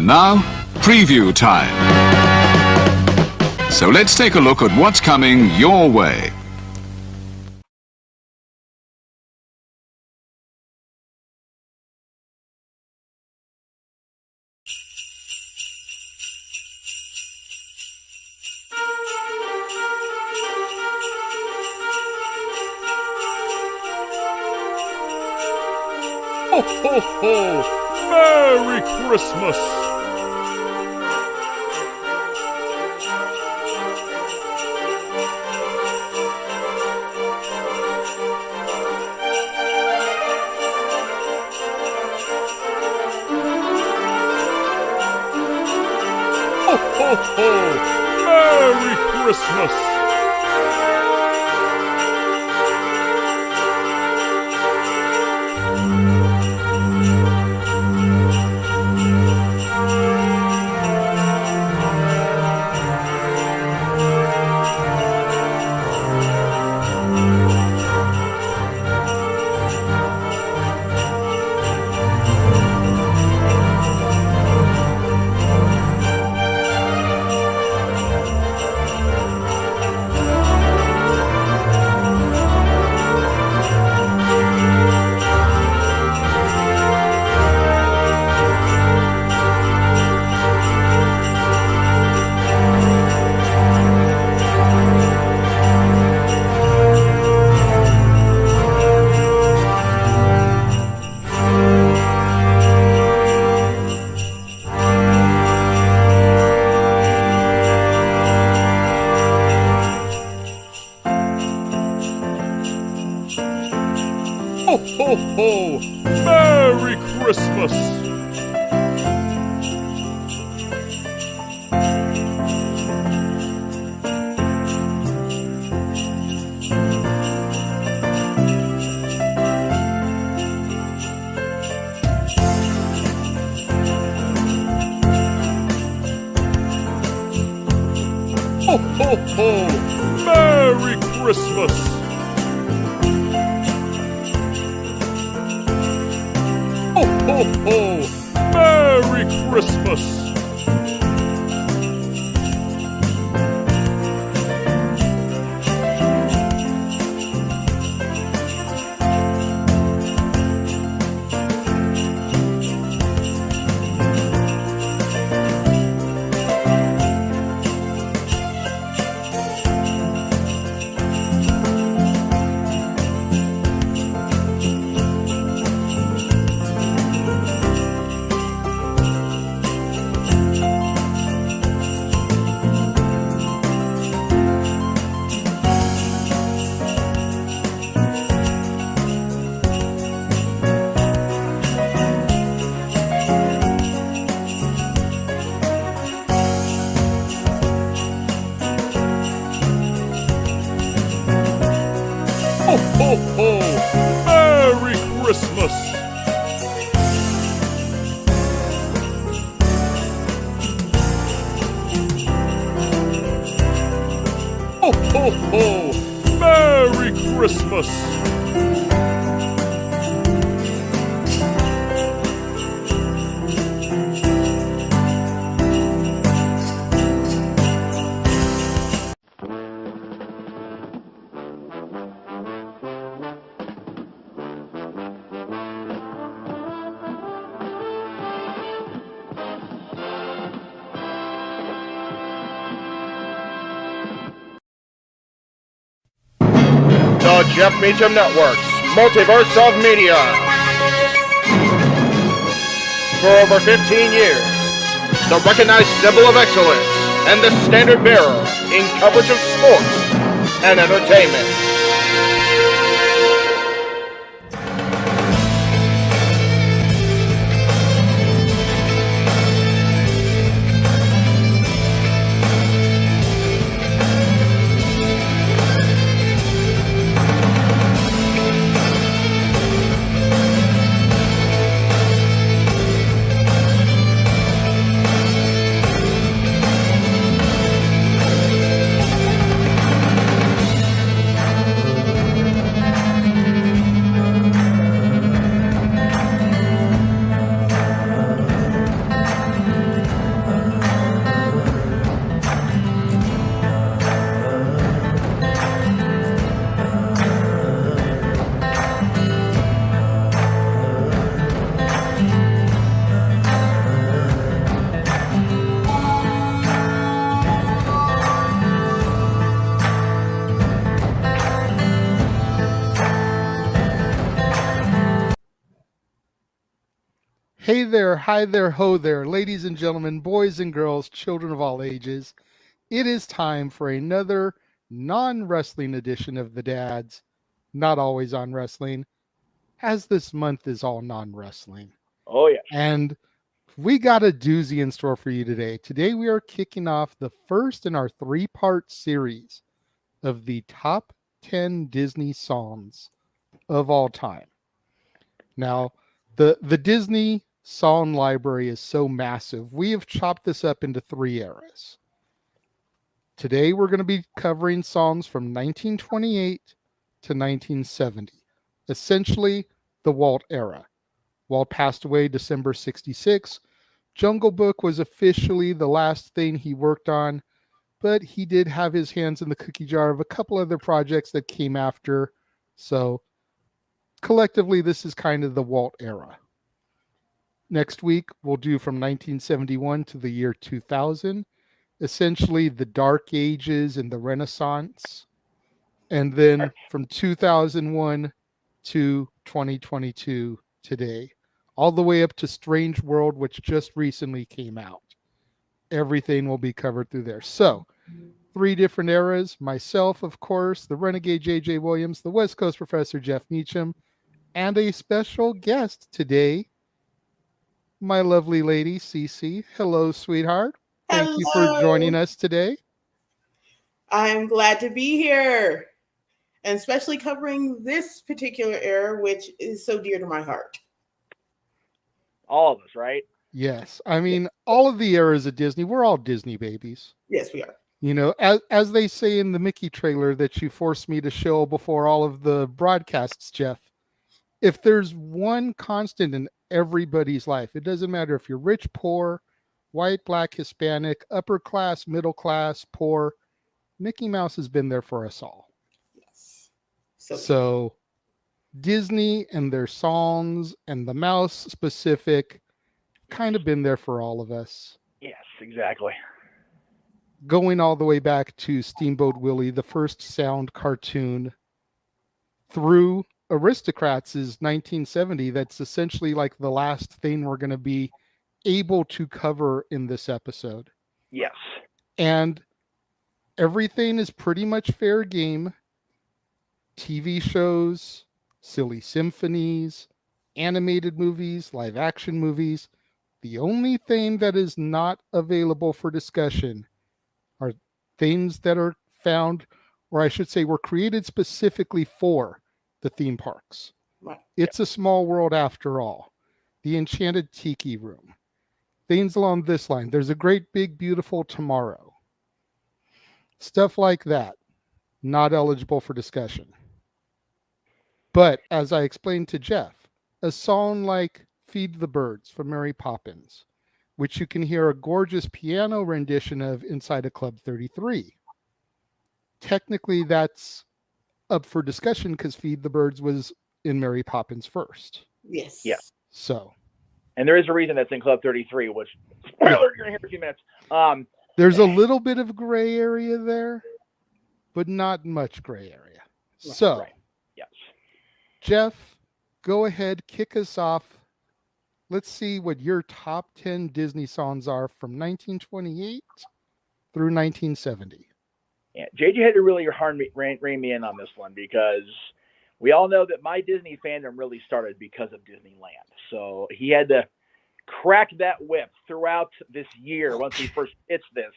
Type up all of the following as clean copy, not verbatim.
now, preview time. So let's take a look at what's coming your way. Ho, ho, ho! Merry Christmas! Ho, ho, ho! Merry Christmas! Ho, ho, ho! Merry Christmas! Ho, ho, ho! Merry Christmas! Ho, ho, ho! Merry Christmas! Ho, ho, ho! Merry Christmas! Ho, ho, ho! Merry Christmas! The Jeff Meacham Network's Multiverse of Media. For over 15 years, the recognized symbol of excellence and the standard bearer in coverage of sports and entertainment. Hey there, hi there, ho there, ladies and gentlemen, boys and girls, children of all ages. It is time for another non-wrestling edition of the Dads, not always on wrestling, as this month is all non-wrestling. Oh, yes. And we got a doozy in store for you today. Today we are kicking off the first in our three-part series of the top 10 Disney songs of all time. Now, the Disney song library is so massive. We have chopped this up into three eras. Today we're going to be covering songs from 1928 to 1970, essentially the Walt era. Walt passed away December 66. Jungle Book was officially the last thing he worked on, but he did have his hands in the cookie jar of a couple other projects that came after. So collectively, this is kind of the Walt era. Next week, we'll do from 1971 to the year 2000, essentially the Dark Ages and the Renaissance. And then from 2001 to 2022 today, all the way up to Strange World, which just recently came out. Everything will be covered through there. So, three different eras. Myself, of course, the Renegade J.J. Williams, the West Coast Professor Jeff Meacham, and a special guest today, my lovely lady, Cici. Hello, sweetheart. Thank you for joining us today. I'm glad to be here, and especially covering this particular era, which is so dear to my heart. All of us, right? Yes. I mean, all of the eras of Disney, we're all Disney babies. Yes, we are. You know, as they say in the Mickey trailer that you forced me to show before all of the broadcasts, Jeff, if there's one constant in everybody's life, it doesn't matter if you're rich, poor, white, black, Hispanic, upper class, middle class, poor, Mickey Mouse has been there for us all. Yes. So Disney and their songs and the mouse specific kind of been there for all of us. Yes, exactly. Going all the way back to Steamboat Willie, the first sound cartoon, through Aristocrats is 1970. That's essentially like the last thing we're going to be able to cover in this episode. Yes. And everything is pretty much fair game. TV shows, silly symphonies, animated movies, live action movies. The only thing that is not available for discussion are things that are found, or I should say, were created specifically for the theme parks. Right. It's a Small World after all. The Enchanted Tiki Room. Things along this line. There's a Great Big Beautiful Tomorrow. Stuff like that. Not eligible for discussion. But as I explained to Jeff, a song like Feed the Birds from Mary Poppins, which you can hear a gorgeous piano rendition of inside a Club 33. Technically, that's up for discussion because Feed the Birds was in Mary Poppins first. Yes. Yeah. So. And there is a reason that's in Club 33, which, spoiler, you're going to hear in a few minutes. There's a little bit of gray area there, but not much gray area. Right. So, right. Yes. Jeff, go ahead, kick us off. Let's see what your top 10 Disney songs are from 1928 through 1970. Yeah, JJ had to really rein me in on this one because we all know that my Disney fandom really started because of Disneyland. So he had to crack that whip throughout this year once we first pitched this.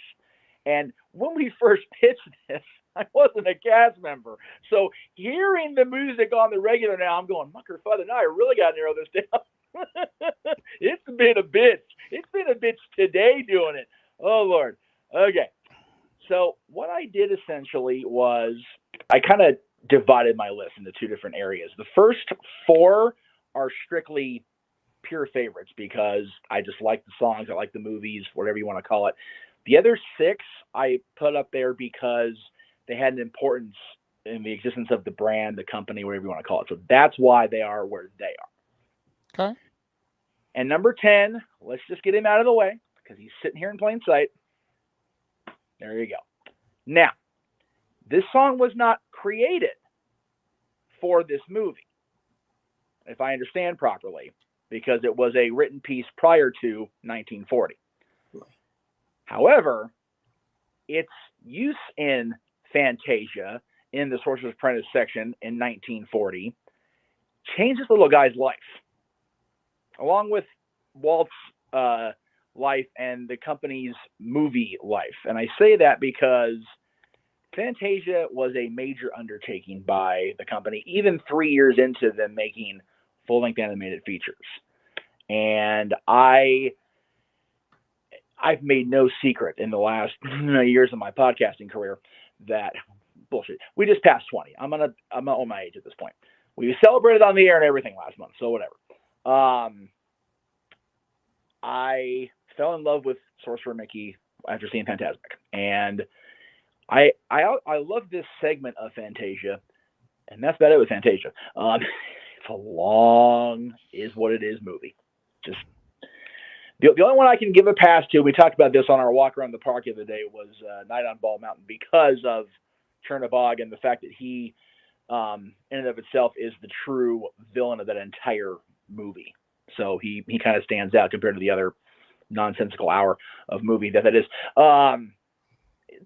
And when we first pitched this, I wasn't a cast member. So hearing the music on the regular now, I'm going, mucker father, now I really got to narrow this down. It's been a bitch. It's been a bitch today doing it. Oh, Lord. Okay. So what I did essentially was I kind of divided my list into two different areas. The first four are strictly pure favorites because I just like the songs. I like the movies, whatever you want to call it. The other six I put up there because they had an importance in the existence of the brand, the company, whatever you want to call it. So that's why they are where they are. Okay. And number 10, let's just get him out of the way because he's sitting here in plain sight. There you go. Now, this song was not created for this movie, if I understand properly. because it was a written piece prior to 1940. However, its use in Fantasia in the Sorcerer's Apprentice section in 1940 changed this little guy's life, along with Walt's life and the company's movie life. And I say that because Fantasia was a major undertaking by the company, even 3 years into them making full-length animated features. And I've made no secret in the last years of my podcasting career that bullshit. We just passed 20. I'm not on my age at this point. We celebrated on the air and everything last month, so whatever. I fell in love with Sorcerer Mickey after seeing Fantasmic, and I love this segment of Fantasia, and that's about it with Fantasia. It's a long is what it is movie. Just the only one I can give a pass to, we talked about this on our walk around the park the other day, was Night on Bald Mountain, because of Chernabog and the fact that he, in and of itself, is the true villain of that entire movie. So he kind of stands out compared to the other nonsensical hour of movie that is.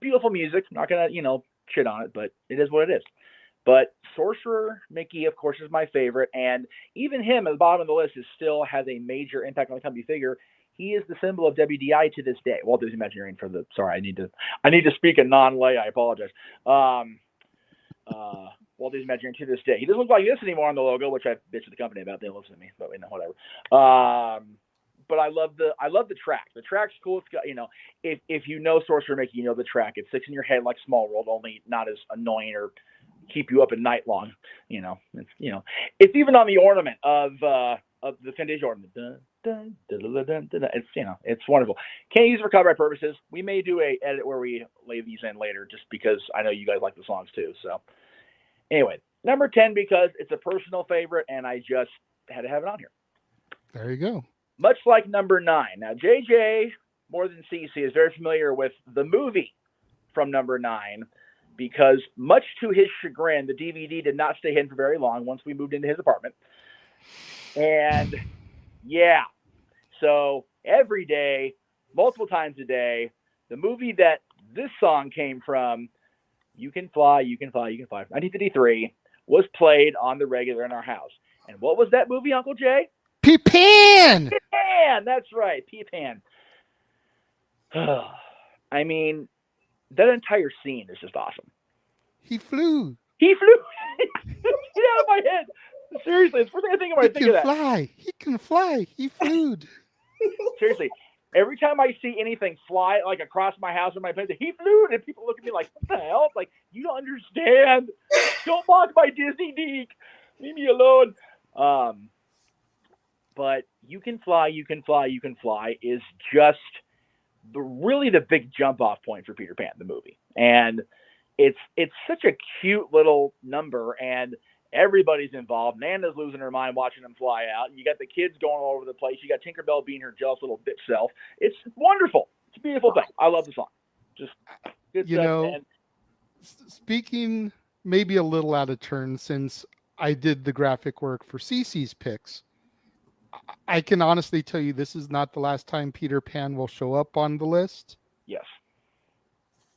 Beautiful music. I'm not gonna, shit on it, but it is what it is. But Sorcerer Mickey, of course, is my favorite, and even him at the bottom of the list still has a major impact on the company figure. He is the symbol of WDI to this day. Walt Disney Imagineering for the. Sorry, I need to speak a non-lay. I apologize. Walt Disney Imagineering to this day. He doesn't look like this anymore on the logo, which I bitched at the company about. They don't listen to me, but whatever. But I love the track. The track's cool. It's got, if you know Sorcerer Mickey, you know the track. It sticks in your head like Small World, only not as annoying or keep you up at night long. It's even on the ornament of the Fantasia ornament. Dun, dun, dun, dun, dun, dun, dun. It's wonderful. Can't use it for copyright purposes. We may do a edit where we lay these in later, just because I know you guys like the songs too. So anyway, number 10, because it's a personal favorite, and I just had to have it on here. There you go. Much like number 9. Now, JJ, more than Cici, is very familiar with the movie from number 9, because much to his chagrin, the DVD did not stay hidden for very long once we moved into his apartment. And yeah, so every day, multiple times a day, the movie that this song came from, You Can Fly, You Can Fly, You Can Fly, 1953, was played on the regular in our house. And what was that movie, Uncle Jay? Peepan! Peepan! That's right, Peepan. I mean, that entire scene is just awesome. He flew. Get out of my head. Seriously, it's the first thing I think when I think of that. He can fly. He flew. Seriously, every time I see anything fly like across my house or my place, he flew, and people look at me like, what the hell? It's like, you don't understand. Don't mock my Disney geek. Leave me alone. But You Can Fly, You Can Fly, You Can Fly is just really the big jump off point for Peter Pan, the movie. And it's such a cute little number, and everybody's involved. Nana's losing her mind watching them fly out. You got the kids going all over the place. You got Tinkerbell being her jealous little bitch self. It's wonderful. It's a beautiful thing. I love the song. Just good stuff. Speaking maybe a little out of turn, since I did the graphic work for Cici's picks, I can honestly tell you this is not the last time Peter Pan will show up on the list. Yes.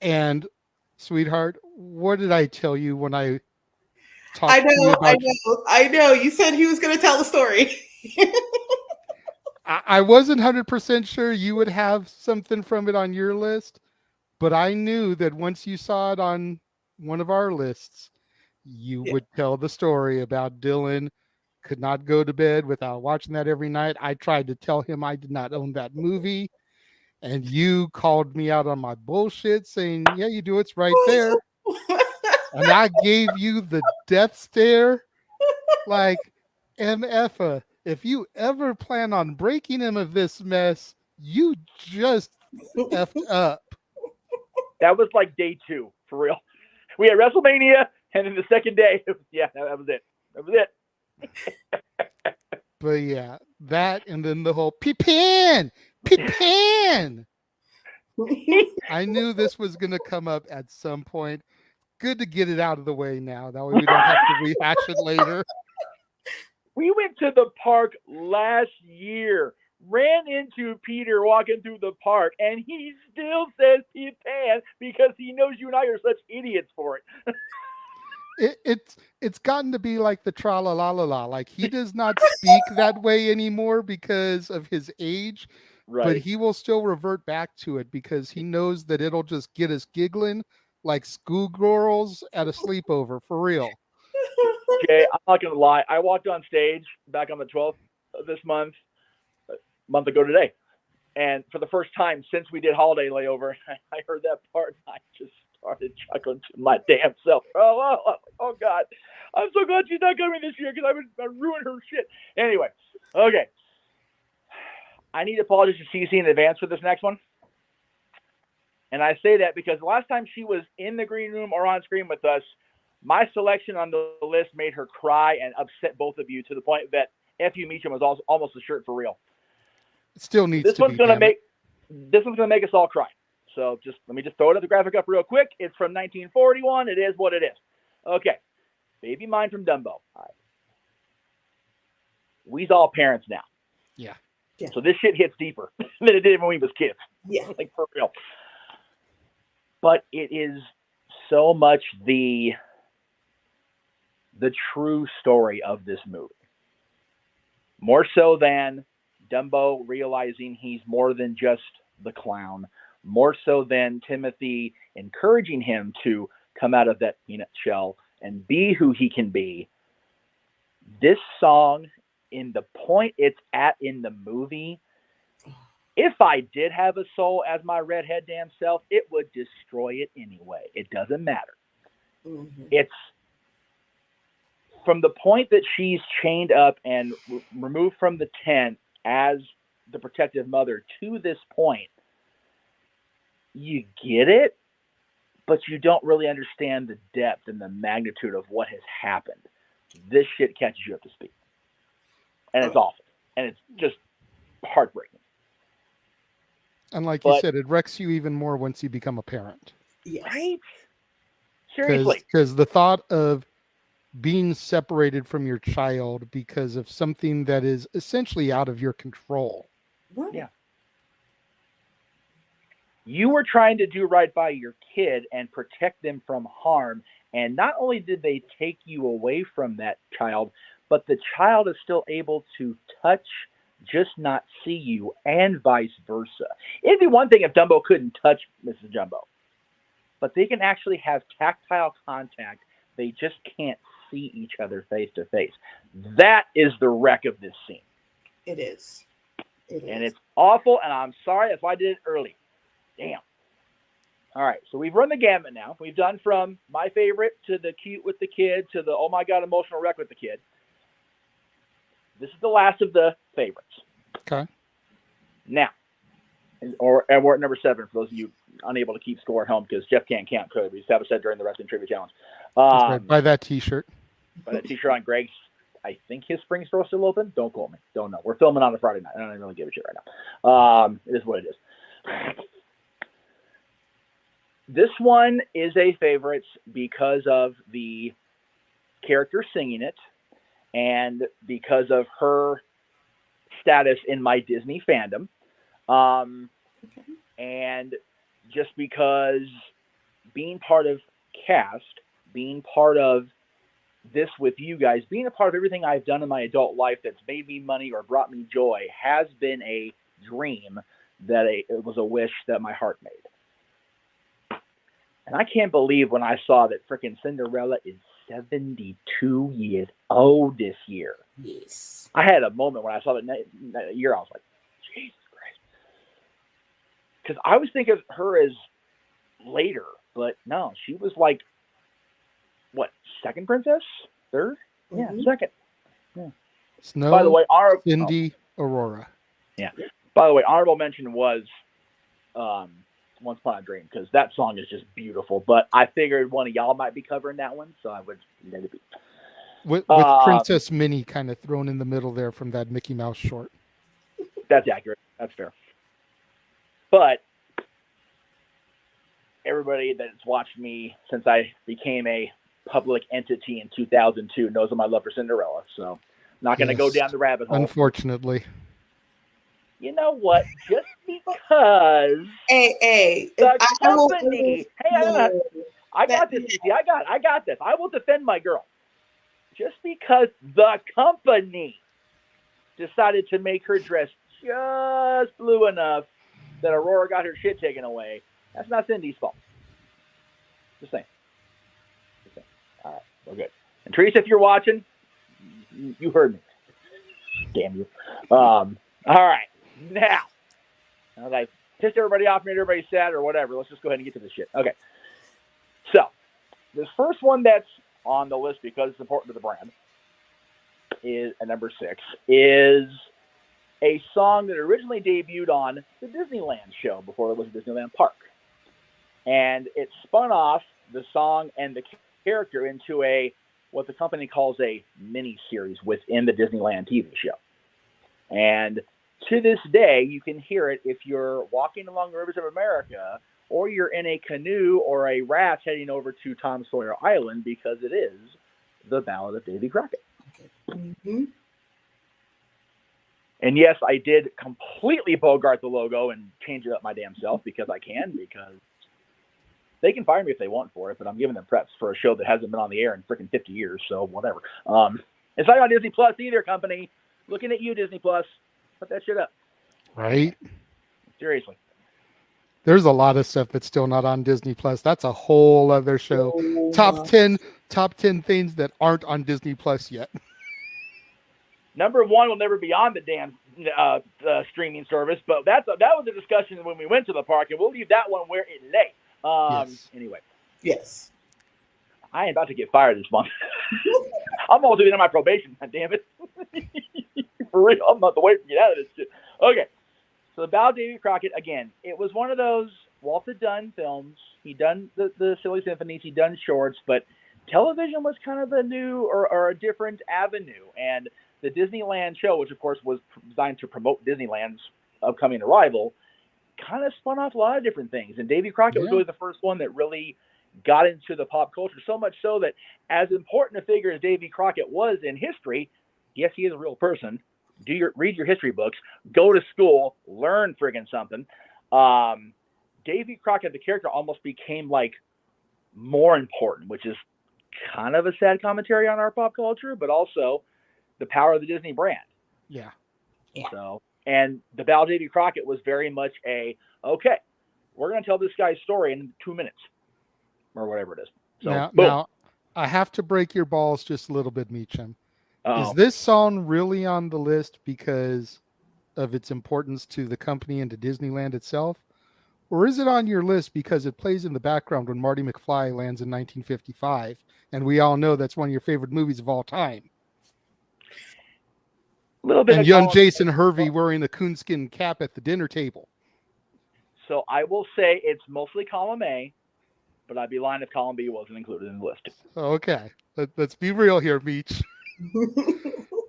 And sweetheart, what did I tell you when I talked I to you about... I know. You said he was going to tell the story. I wasn't 100% sure you would have something from it on your list, but I knew that once you saw it on one of our lists, you would tell the story about Dylan could not go to bed without watching that every night. I tried to tell him I did not own that movie, and you called me out on my bullshit saying, yeah, you do. It's right there. And I gave you the death stare like, MFA, if you ever plan on breaking him of this mess, you just effed up. That was like day 2, for real. We had WrestleMania, and then the second day, that was it. That was it. But yeah, that, and then the whole Peepan. I knew this was going to come up at some point. Good to get it out of the way now. That way we don't have to rehash it later. We went to the park last year, ran into Peter walking through the park, and he still says Peter Pan because he knows you and I are such idiots for it. It's gotten to be like the tra la la la la. Like he does not speak that way anymore because of his age, but Right. he will still revert back to it because he knows that it'll just get us giggling like schoolgirls at a sleepover for real. Jay, I'm not going to lie. I walked on stage back on the 12th of this month, a month ago today. And for the first time since we did Holiday Layover, I heard that part and I just started chuckling to my damn self. Oh God. I'm so glad she's not coming this year because I ruined her shit. Anyway, okay. I need to apologize to Cici in advance for this next one. And I say that because the last time she was in the green room or on screen with us, my selection on the list made her cry and upset both of you to the point that F.U. Meacham was almost a shirt for real. It still needs This to one's be. gonna make us all cry. So let me just throw the graphic up real quick. It's from 1941. It is what it is. Okay, Baby Mine from Dumbo. All right. We's all parents now. Yeah. So this shit hits deeper than it did when we was kids. Yeah. Like for real. But it is so much the true story of this movie. More so than Dumbo realizing he's more than just the clown. More so than Timothy encouraging him to come out of that peanut shell and be who he can be. This song, in the point it's at in the movie, if I did have a soul as my redhead damn self, it would destroy it anyway. It doesn't matter. Mm-hmm. It's from the point that she's chained up and removed from the tent as the protective mother to this point, you get it, but you don't really understand the depth and the magnitude of what has happened. This shit catches you up to speed. And it's awful. And it's just heartbreaking. And like you said, it wrecks you even more once you become a parent. Yes. Right? Seriously. Because the thought of being separated from your child because of something that is essentially out of your control. Right. Yeah. You were trying to do right by your kid and protect them from harm. And not only did they take you away from that child, but the child is still able to touch, just not see you, and vice versa. It'd be one thing if Dumbo couldn't touch Mrs. Jumbo, but they can actually have tactile contact. They just can't see each other face to face. That is the wreck of this scene. It is. And it's awful, and I'm sorry if I did it early. Damn. All right, so we've run the gamut now. We've done from my favorite to the cute with the kid to the oh my god emotional wreck with the kid. This is the last of the favorites. Okay. Now, and we're at number 7 for those of you unable to keep score at home because Jeff can't count code. We established that during the Wrestling Trivia Challenge. Right. Buy that T-shirt. Buy that T-shirt on Greg's. I think his spring store's still open. Don't quote me. Don't know. We're filming on a Friday night. I don't even really give a shit right now. It is what it is. This one is a favorite because of the character singing it and because of her status in my Disney fandom. And just because being part of cast, being part of this with you guys, being a part of everything I've done in my adult life that's made me money or brought me joy has been a dream that it was a wish that my heart made. And I can't believe when I saw that freaking Cinderella is 72 years old this year. Yes. I had a moment when I saw that year. I was like, Jesus Christ. Because I was thinking of her as later, but no, she was like, what, second princess? Third? Yeah, second. Yeah. Snow, by the way, Cindy, Aurora. Yeah. By the way, honorable mention was Once Upon a Dream, because that song is just beautiful. But I figured one of y'all might be covering that one, so I would let it be. With Princess Minnie kind of thrown in the middle there from that Mickey Mouse short. That's accurate. That's fair. But everybody that's watched me since I became a public entity in 2002 knows of my love for Cinderella. So Not going to go Yes. down the rabbit hole. Unfortunately. You know what? Just because Hey, the I will. company. Hey, No, I got this, Cici. I got this. I will defend my girl. Just because the company decided to make her dress just blue enough that Aurora got her shit taken away, that's not Cindy's fault. Just saying. All right, we're good. And Teresa, if you're watching, you heard me. Damn you. All right. Now I pissed everybody off, made everybody sad or whatever. Let's just go ahead and get to this shit. Okay. So, this first one that's on the list because it's important to the brand is at number 6 is a song that originally debuted on the Disneyland show before it was a Disneyland park. And it spun off the song and the character into what the company calls a mini-series within the Disneyland TV show. And to this day, you can hear it if you're walking along the rivers of America or you're in a canoe or a raft heading over to Tom Sawyer Island, because it is the Ballad of Davy Crockett. Mm-hmm. And yes, I did completely bogart the logo and change it up my damn self because I can, because they can fire me if they want for it, but I'm giving them preps for a show that hasn't been on the air in freaking 50 years, so whatever. It's not on Disney Plus either, company. Looking at you, Disney Plus. Put that shit up. Right? Seriously. There's a lot of stuff that's still not on Disney Plus. That's a whole other show. Oh, Top 10 things that aren't on Disney Plus yet. Number 1 will never be on the damn streaming service, but that was a discussion when we went to the park, and we'll leave that one where it lay. Yes. Anyway. Yes. I am about to get fired this month. I'm almost doing my probation. God damn it. For real, I'm about to wait to get out of this shit. Okay. So the Ballad of Davy Crockett, again, it was one of those Walt had done films. He'd done the Silly Symphonies. He'd done shorts, but television was kind of a new or a different avenue. And the Disneyland show, which of course was designed to promote Disneyland's upcoming arrival, kind of spun off a lot of different things. And Davy Crockett was really the first one that really got into the pop culture, so much so that as important a figure as Davy Crockett was in history, yes, he is a real person. Read your history books, go to school, learn friggin' something. Davy Crockett, the character, almost became like more important, which is kind of a sad commentary on our pop culture, but also the power of the Disney brand. Yeah. So, and the Ballad of Davy Crockett was very much okay, we're going to tell this guy's story in 2 minutes or whatever it is. So, now, I have to break your balls just a little bit, Meacham. Uh-oh. Is this song really on the list because of its importance to the company and to Disneyland itself? Or is it on your list because it plays in the background when Marty McFly lands in 1955? And we all know that's one of your favorite movies of all time. A little bit and of young Jason Hervey wearing the coonskin cap at the dinner table. So I will say it's mostly column A, but I'd be lying if column B wasn't included in the list. Okay. Let's be real here, Meach.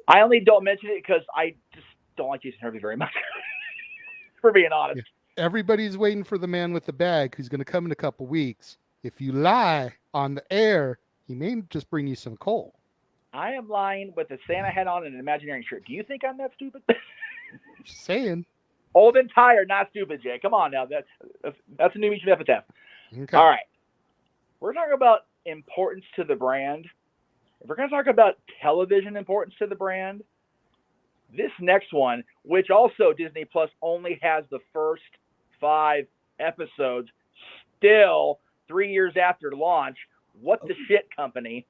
I only don't mention it because I just don't like Jason Hervey very much, for being honest. Yeah. Everybody's waiting for the man with the bag who's going to come in a couple weeks. If you lie on the air, he may just bring you some coal. I am lying with a Santa hat on and an Imagineering shirt. Do you think I'm that stupid? Just saying. Old and tired, not stupid, Jay. Come on now. That's a new Meacham epitaph. Okay. All right. We're talking about importance to the brand. If we're going to talk about television importance to the brand, this next one, which also Disney Plus only has the first 5 episodes, still 3 years after launch, What the Shit Company.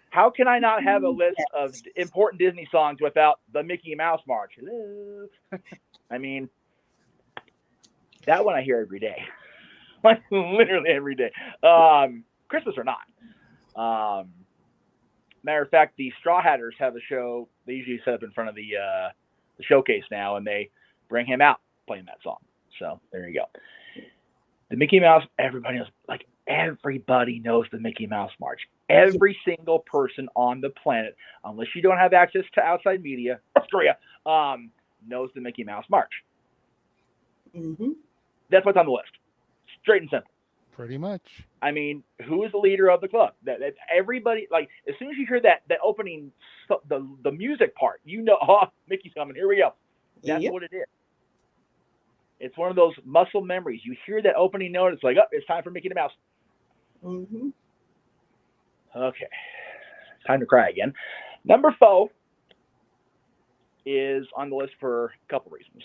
How can I not have a list of important Disney songs without the Mickey Mouse March? Hello. I mean, that one I hear every day. Like literally every day. Christmas or not. Matter of fact, the Straw Hatters have a show. They usually set up in front of the showcase now, and they bring him out playing that song. So there you go. The Mickey Mouse, everybody knows the Mickey Mouse March. Every single person on the planet, unless you don't have access to outside media, Australia, knows the Mickey Mouse March. Mm-hmm. That's what's on the list. Straight and simple. Pretty much. I mean, who is the leader of the club? That everybody, like, as soon as you hear that opening, the music part, you know, oh, Mickey's coming. Here we go. That's Yep. what it is. It's one of those muscle memories. You hear that opening note, it's like, oh, it's time for Mickey the Mouse. Mm-hmm. Okay, time to cry again. Number 4 is on the list for a couple reasons.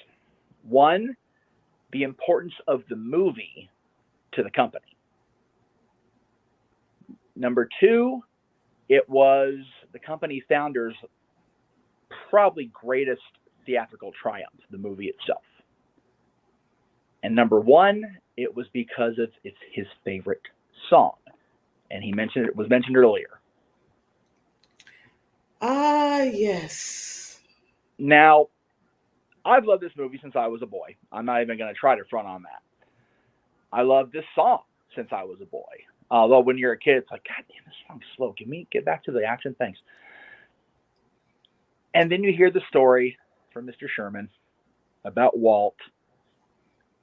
One, the importance of the movie to the company. Number 2, it was the company founder's probably greatest theatrical triumph, the movie itself. And number 1, it was because it's his favorite song. And it was mentioned earlier. Ah, yes. Now, I've loved this movie since I was a boy. I'm not even going to try to front on that. I love this song since I was a boy. Although when you're a kid, it's like, God damn, this song's slow. Get back to the action. Thanks. And then you hear the story from Mr. Sherman about Walt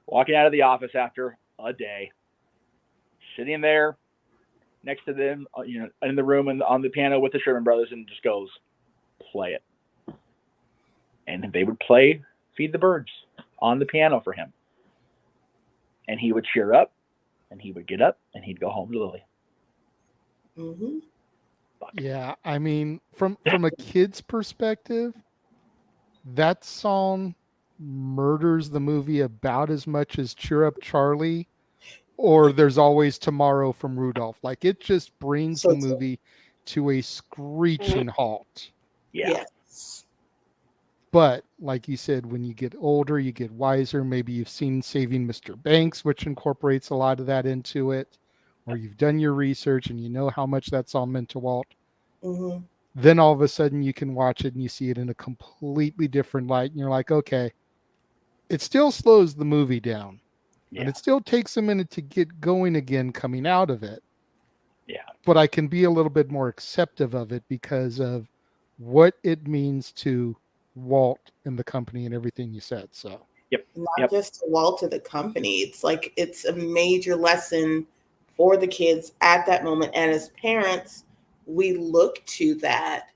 walking out of the office after a day, sitting there next to them, in the room and on the piano with the Sherman brothers, and just goes, play it. And they would play Feed the Birds on the piano for him. And he would cheer up, and he would get up, and he'd go home to Lily. Mm-hmm. Yeah, I mean, from a kid's perspective, that song murders the movie about as much as Cheer Up Charlie or There's Always Tomorrow from Rudolph. Like, it just brings the movie to a screeching halt. Yeah. Yes. But like you said, when you get older, you get wiser. Maybe you've seen Saving Mr. Banks, which incorporates a lot of that into it, or you've done your research and you know how much that's all meant to Walt. Mm-hmm. Then all of a sudden you can watch it and you see it in a completely different light. And you're like, okay, it still slows the movie down. Yeah. And it still takes a minute to get going again coming out of it. Yeah. But I can be a little bit more acceptive of it because of what it means to Walt and the company and everything you said. So Not just to Walt, to the company. It's like it's a major lesson for the kids at that moment. And as parents, we look to that,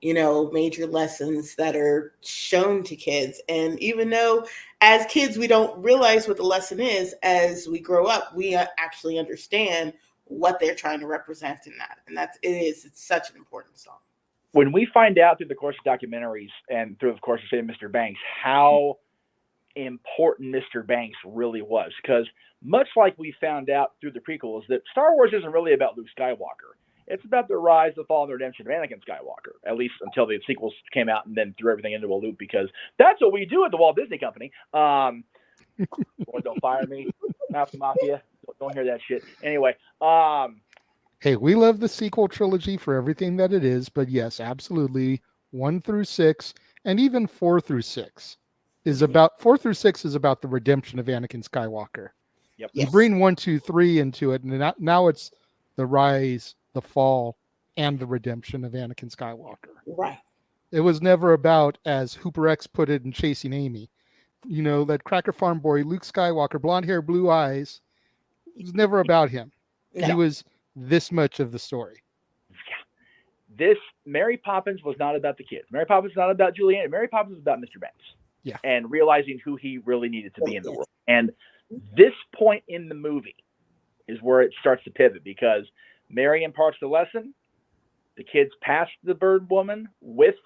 major lessons that are shown to kids. And even though as kids, we don't realize what the lesson is, as we grow up, we actually understand what they're trying to represent in that. And it's such an important song. When we find out through the course of documentaries and through, of course, the same Mr. Banks, how important Mr. Banks really was, because much like we found out through the prequels, that Star Wars isn't really about Luke Skywalker. It's about the rise, the fall, and the redemption of Anakin Skywalker, at least until the sequels came out and then threw everything into a loop, because that's what we do at the Walt Disney Company. Boy, don't fire me. Mouse Mafia. Don't hear that shit. Anyway. Hey, we love the sequel trilogy for everything that it is, but yes, absolutely. 1 through 6, and even 4 through 6 is about 4 through 6 is about the redemption of Anakin Skywalker. Yep. You bring 1, 2, 3 into it, and now it's the rise, the fall, and the redemption of Anakin Skywalker. Right. It was never about, as Hooper X put it in Chasing Amy, that Cracker Farm boy, Luke Skywalker, blonde hair, blue eyes. It was never about him. No. He was this much of the story. Yeah. Mary Poppins was not about the kids. Mary Poppins was not about Julianne. Mary Poppins was about Mr. Banks. Yeah. And realizing who he really needed to be in the world. And this point in the movie is where it starts to pivot, because Mary imparts the lesson. The kids pass the bird woman with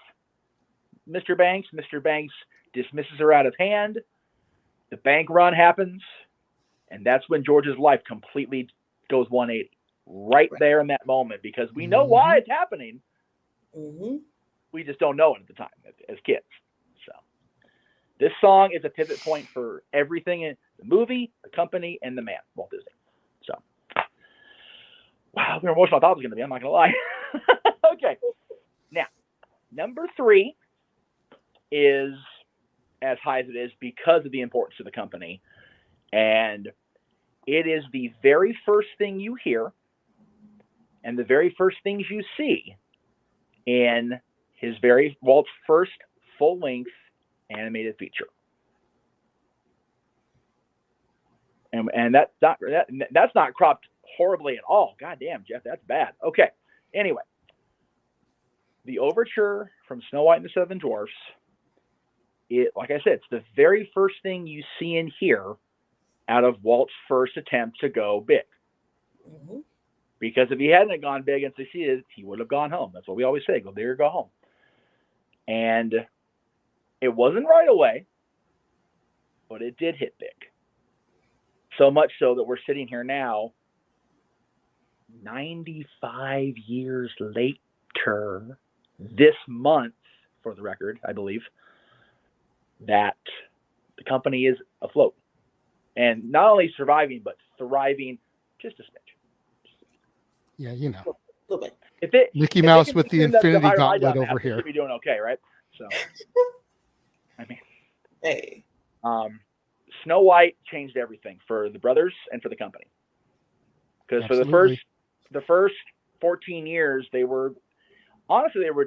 Mr. Banks. Mr. Banks dismisses her out of hand. The bank run happens. And that's when George's life completely goes 180. Right there in that moment, because we know why it's happening. Mm-hmm. We just don't know it at the time as kids. So this song is a pivot point for everything in the movie, the company, and the man, Walt Disney. So, wow, the emotional I thought it was going to be. I'm not going to lie. Okay. Now, number 3 is as high as it is because of the importance of the company. And it is the very first thing you hear and the very first things you see in Walt's first full-length animated feature. and that's not cropped horribly at all. God damn, Jeff, that's bad. Okay. Anyway, the overture from Snow White and the Seven Dwarfs. Like I said, it's the very first thing you see and hear out of Walt's first attempt to go big. Mm-hmm. Because if he hadn't gone big and succeeded, he would have gone home. That's what we always say: go big or go home. And it wasn't right away, but it did hit big. So much so that we're sitting here now, 95 years later, this month, for the record, I believe, that the company is afloat. And not only surviving, but thriving just a smidge. A Yeah, little bit. Mickey Mouse with the Infinity Gauntlet over here. Should be doing okay, right? So, I mean, hey, Snow White changed everything for the brothers and for the company. Because for the first 14 years, they were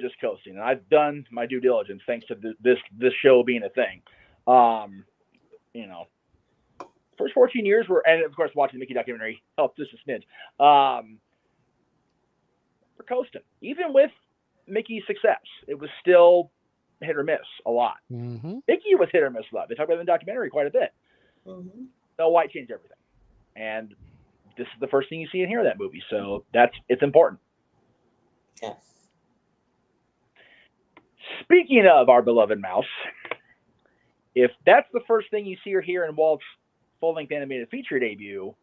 just coasting, and I've done my due diligence thanks to this show being a thing. First 14 years were, and of course, watching the Mickey documentary helped just a smidge. We're coasting, even with Mickey's success. It was still hit or miss a lot. Mm-hmm. Mickey was hit or miss a lot. They talk about it in the documentary quite a bit. Mm-hmm. Snow White changed everything, and this is the first thing you see and hear in that movie. So it's important. Yes. Speaking of our beloved mouse, if that's the first thing you see or hear in Walt's full-length animated feature debut,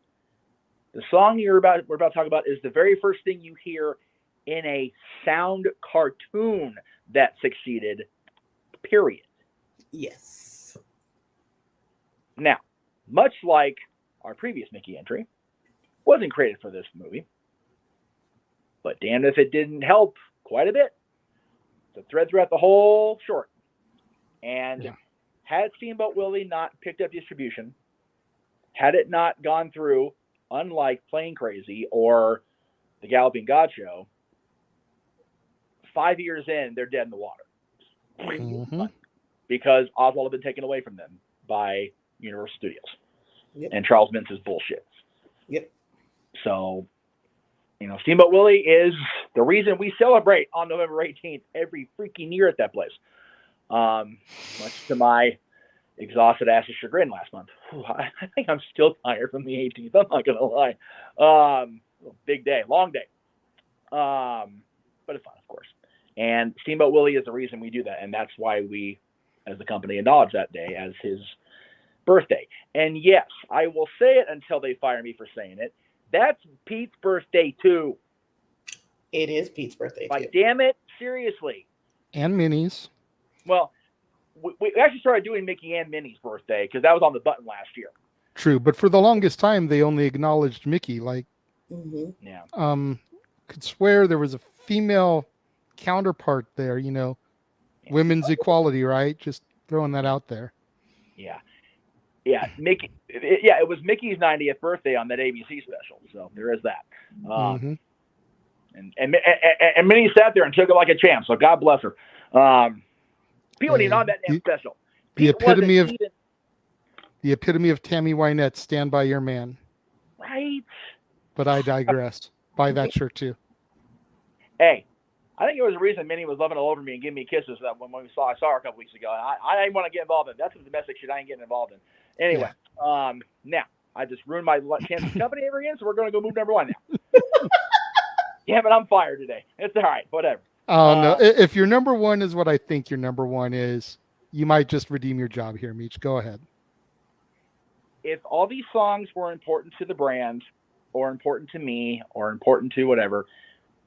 the song we're about to talk about is the very first thing you hear in a sound cartoon that succeeded, period. Yes. Now, much like our previous Mickey entry, wasn't created for this movie, but damned if it didn't help quite a bit. The thread throughout the whole short. And had Steamboat Willie not picked up distribution, had it not gone through, unlike Plane Crazy or The Galloping God Show, 5 years in, they're dead in the water. Mm-hmm. Because Oswald had been taken away from them by Universal Studios. Yep. And Charles Mintz's bullshit. Yep. So, Steamboat Willie is the reason we celebrate on November 18th every freaking year at that place. Much to my exhausted ass's chagrin last month. I think I'm still tired from the 18th. I'm not going to lie. Big day, long day. But it's fun, of course. And Steamboat Willie is the reason we do that. And that's why we, as the company, acknowledge that day as his birthday. And yes, I will say it until they fire me for saying it. That's Pete's birthday, too. It is Pete's birthday, like, too. damn it, seriously. And Minnie's. Well, we actually started doing Mickey and Minnie's birthday because that was on the button last year. True, but for the longest time, they only acknowledged Mickey. Like, Mm-hmm. Yeah. Could swear there was a female counterpart there, women's equality, right? Just throwing that out there. Yeah. Yeah, Mickey. It was Mickey's 90th birthday on that ABC special, so there is that. Mm-hmm. And Minnie sat there and took it like a champ. So God bless her. Pete wasn't even on that damn special. The epitome of Tammy Wynette, Stand By Your Man. Right. But I digress. Buy that shirt too. Hey, I think it was the reason Minnie was loving all over me and giving me kisses that when I saw her a couple weeks ago. And I didn't want to get involved in it. That's some domestic shit I ain't getting involved in. Anyway, now I just ruined my chance of company ever again, so we're going to go move number one now. Yeah, but I'm fired today. It's all right. Whatever. Oh, no. If your number one is what I think your number one is, you might just redeem your job here, Meach. Go ahead. If all these songs were important to the brand or important to me or important to whatever,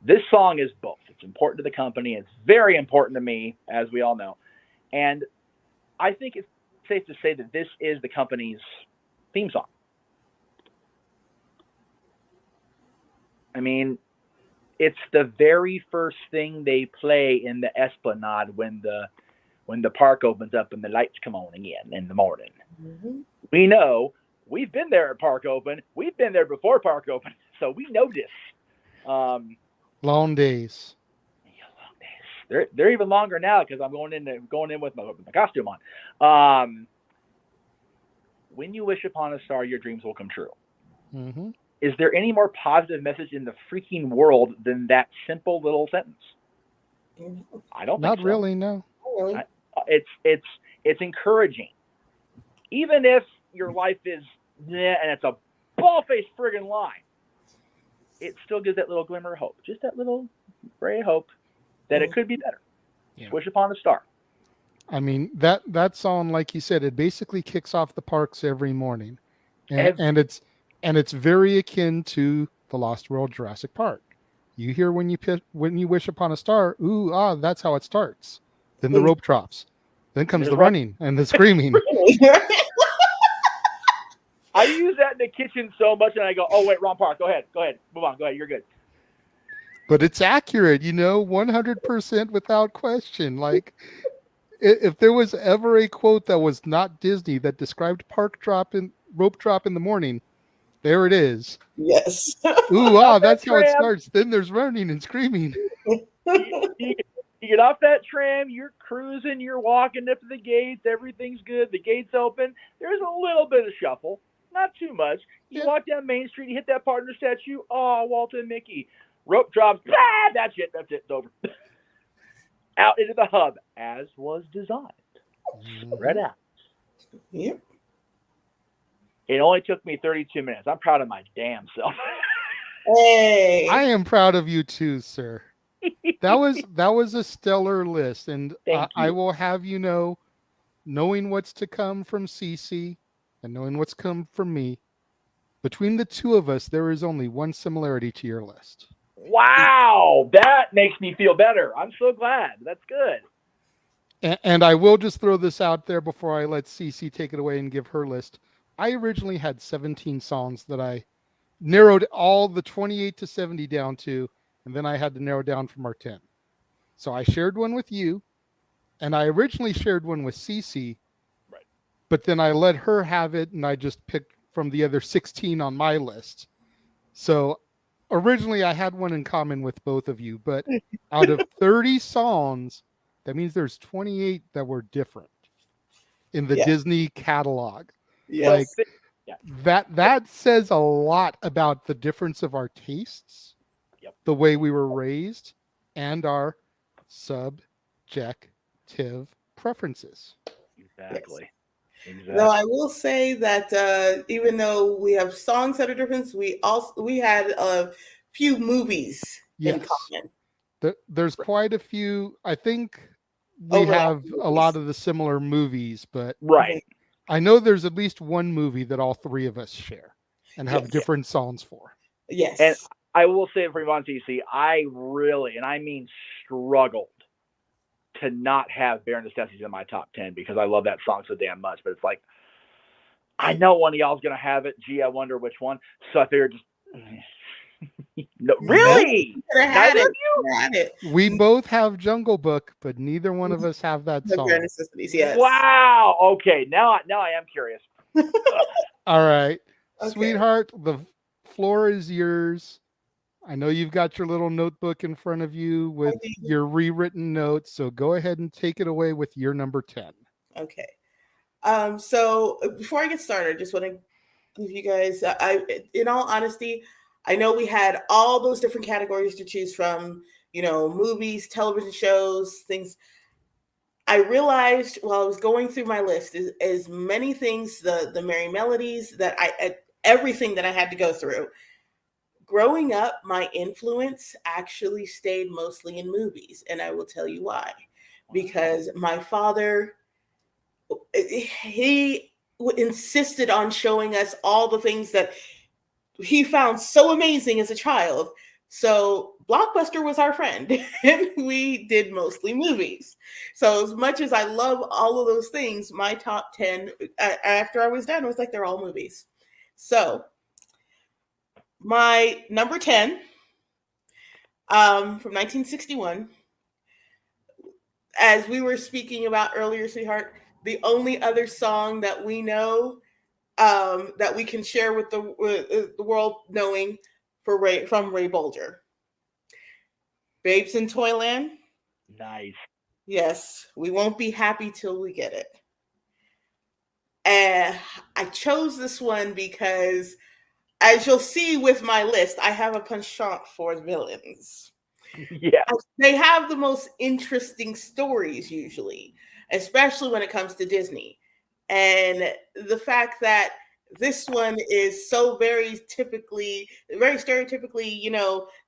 this song is both. It's important to the company. It's very important to me, as we all know. And I think it's safe to say that this is the company's theme song. I mean, it's the very first thing they play in the Esplanade when the park opens up and the lights come on again in the morning. Mm-hmm. We know we've been there at Park Open. We've been there before Park Open, so we know this. Long days. Yeah, long days. They're even longer now because I'm going in with my costume on. when you wish upon a star, your dreams will come true. Mm-hmm. Is there any more positive message in the freaking world than that simple little sentence? I don't think Not so. really, no. Really? It's encouraging. Even if your life is and it's a ball-faced friggin' lie, it still gives that little glimmer of hope. Just that little ray of hope that it could be better. Just wish upon a star. I mean, that song, like you said, it basically kicks off the parks every morning. And it's very akin to the Lost World Jurassic Park. You hear when you wish upon a star, ooh, that's how it starts. Then the rope drops. Then comes the running and the screaming. I use that in the kitchen so much, and I go, "Oh wait, wrong part. Go ahead, move on. Go ahead, you're good." But it's accurate, 100% without question. Like, if there was ever a quote that was not Disney that described rope drop in the morning, there it is. Yes. Ooh, that's how it starts. Then there's running and screaming. You get off that tram, you're cruising, you're walking up to the gates, everything's good, the gate's open. There's a little bit of shuffle, not too much. You walk down Main Street, you hit that partner statue. Oh, Walt and Mickey. Rope drops. That's it. It's over. Out into the hub, as was designed. Spread out. Yep. It only took me 32 minutes. I'm proud of my damn self. Hey. I am proud of you too, sir. That was a stellar list, and I will have you know, knowing what's to come from Cici and knowing what's come from me, between the two of us, there is only one similarity to your list. Wow, that makes me feel better. I'm so glad. That's good. And I will just throw this out there before I let Cici take it away and give her list. I originally had 17 songs that I narrowed all the 28 to 70 down to, and then I had to narrow down from our 10. So I shared one with you, and I originally shared one with Cici, right? But then I let her have it, and I just picked from the other 16 on my list. So originally I had one in common with both of you, but out of 30 songs, that means there's 28 that were different in the Disney catalog. Yes. Like that says a lot about the difference of our tastes, the way we were raised, and our subjective preferences. Exactly. No, I will say that even though we have songs that are different, we had a few movies in common. There's quite a few. I think we have a lot of the similar movies, but I know there's at least one movie that all three of us share and have different songs for. Yes. And I will say for Yvonne TC, I really, and I mean struggled to not have Bare Necessities in my top 10 because I love that song so damn much. But it's like, I know one of y'all's going to have it. Gee, I wonder which one. So I figured just... No, really? Neither of you? We both have Jungle Book, but neither one of us have that song. Bare Necessities, yes. Wow. Okay. Now I am curious. All right. Okay. Sweetheart, the floor is yours. I know you've got your little notebook in front of you with your rewritten notes, so go ahead and take it away with your number 10. Okay. So before I get started, I just want to give you guys, in all honesty, I know we had all those different categories to choose from, movies, television shows, things. I realized while I was going through my list is many things, the Merry Melodies, everything that I had to go through. Growing up, my influence actually stayed mostly in movies, and I will tell you why. Because my father, he insisted on showing us all the things that he found so amazing as a child. So Blockbuster was our friend, and we did mostly movies. So as much as I love all of those things, my top 10, after I was done, was like, they're all movies. So my number 10 from 1961, as we were speaking about earlier, sweetheart, the only other song that we know that we can share with the world knowing from Ray Bolger. Babes in Toyland. Nice. Yes, we won't be happy till we get it. And I chose this one because, as you'll see with my list, I have a penchant for villains. Yeah. They have the most interesting stories usually, especially when it comes to Disney. And the fact that this one is so very stereotypically,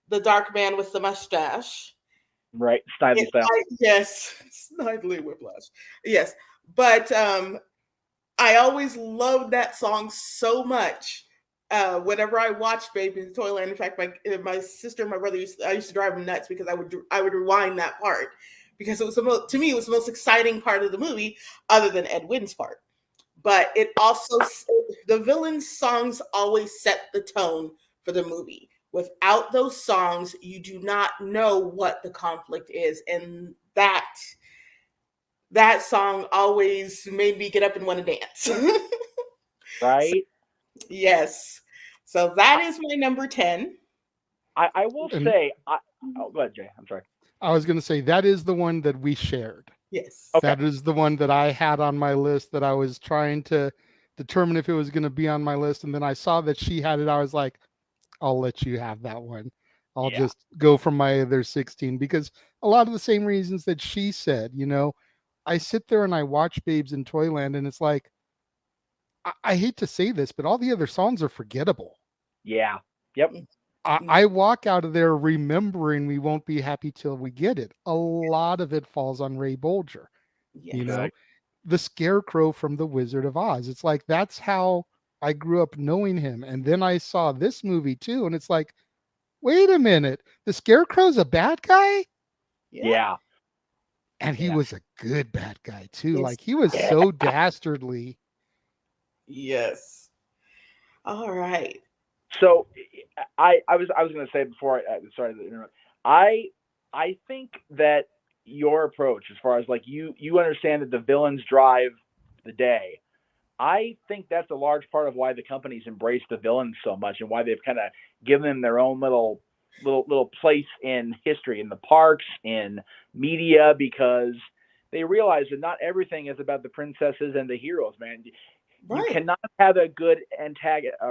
the dark man with the mustache. Right. Snidely style. Yes, Snidely Whiplash. Yes. But I always loved that song so much. Whenever I watched Baby in Toyland, in fact, my sister and my brother I used to drive them nuts because I would rewind that part because it was to me it was the most exciting part of the movie, other than Ed Wynn's part. But it also, the villain songs always set the tone for the movie. Without those songs, you do not know what the conflict is, and that song always made me get up and want to dance. Right. Yes. So that is my number 10. I will say, go ahead, Jay. I'm sorry. I was going to say that is the one that we shared. Yes. Okay. That is the one that I had on my list that I was trying to determine if it was going to be on my list. And then I saw that she had it. I was like, I'll let you have that one. I'll just go from my other 16 because a lot of the same reasons that she said, I sit there and I watch Babes in Toyland and it's like, I hate to say this, but all the other songs are forgettable. Yeah. Yep. I walk out of there remembering We Won't Be Happy Till We Get It. A lot of it falls on Ray Bolger. Yes. The Scarecrow from The Wizard of Oz. It's like, that's how I grew up knowing him. And then I saw this movie too. And it's like, wait a minute, the Scarecrow's a bad guy? Yeah. And he was a good bad guy too. Yes. Like, he was so dastardly. Yes. All right. So I was going to say before sorry to interrupt. I think that your approach, as far as like you understand that the villains drive the day. I think that's a large part of why the companies embrace the villains so much and why they've kind of given them their own little place in history, in the parks, in media, because they realize that not everything is about the princesses and the heroes, man. You cannot have a good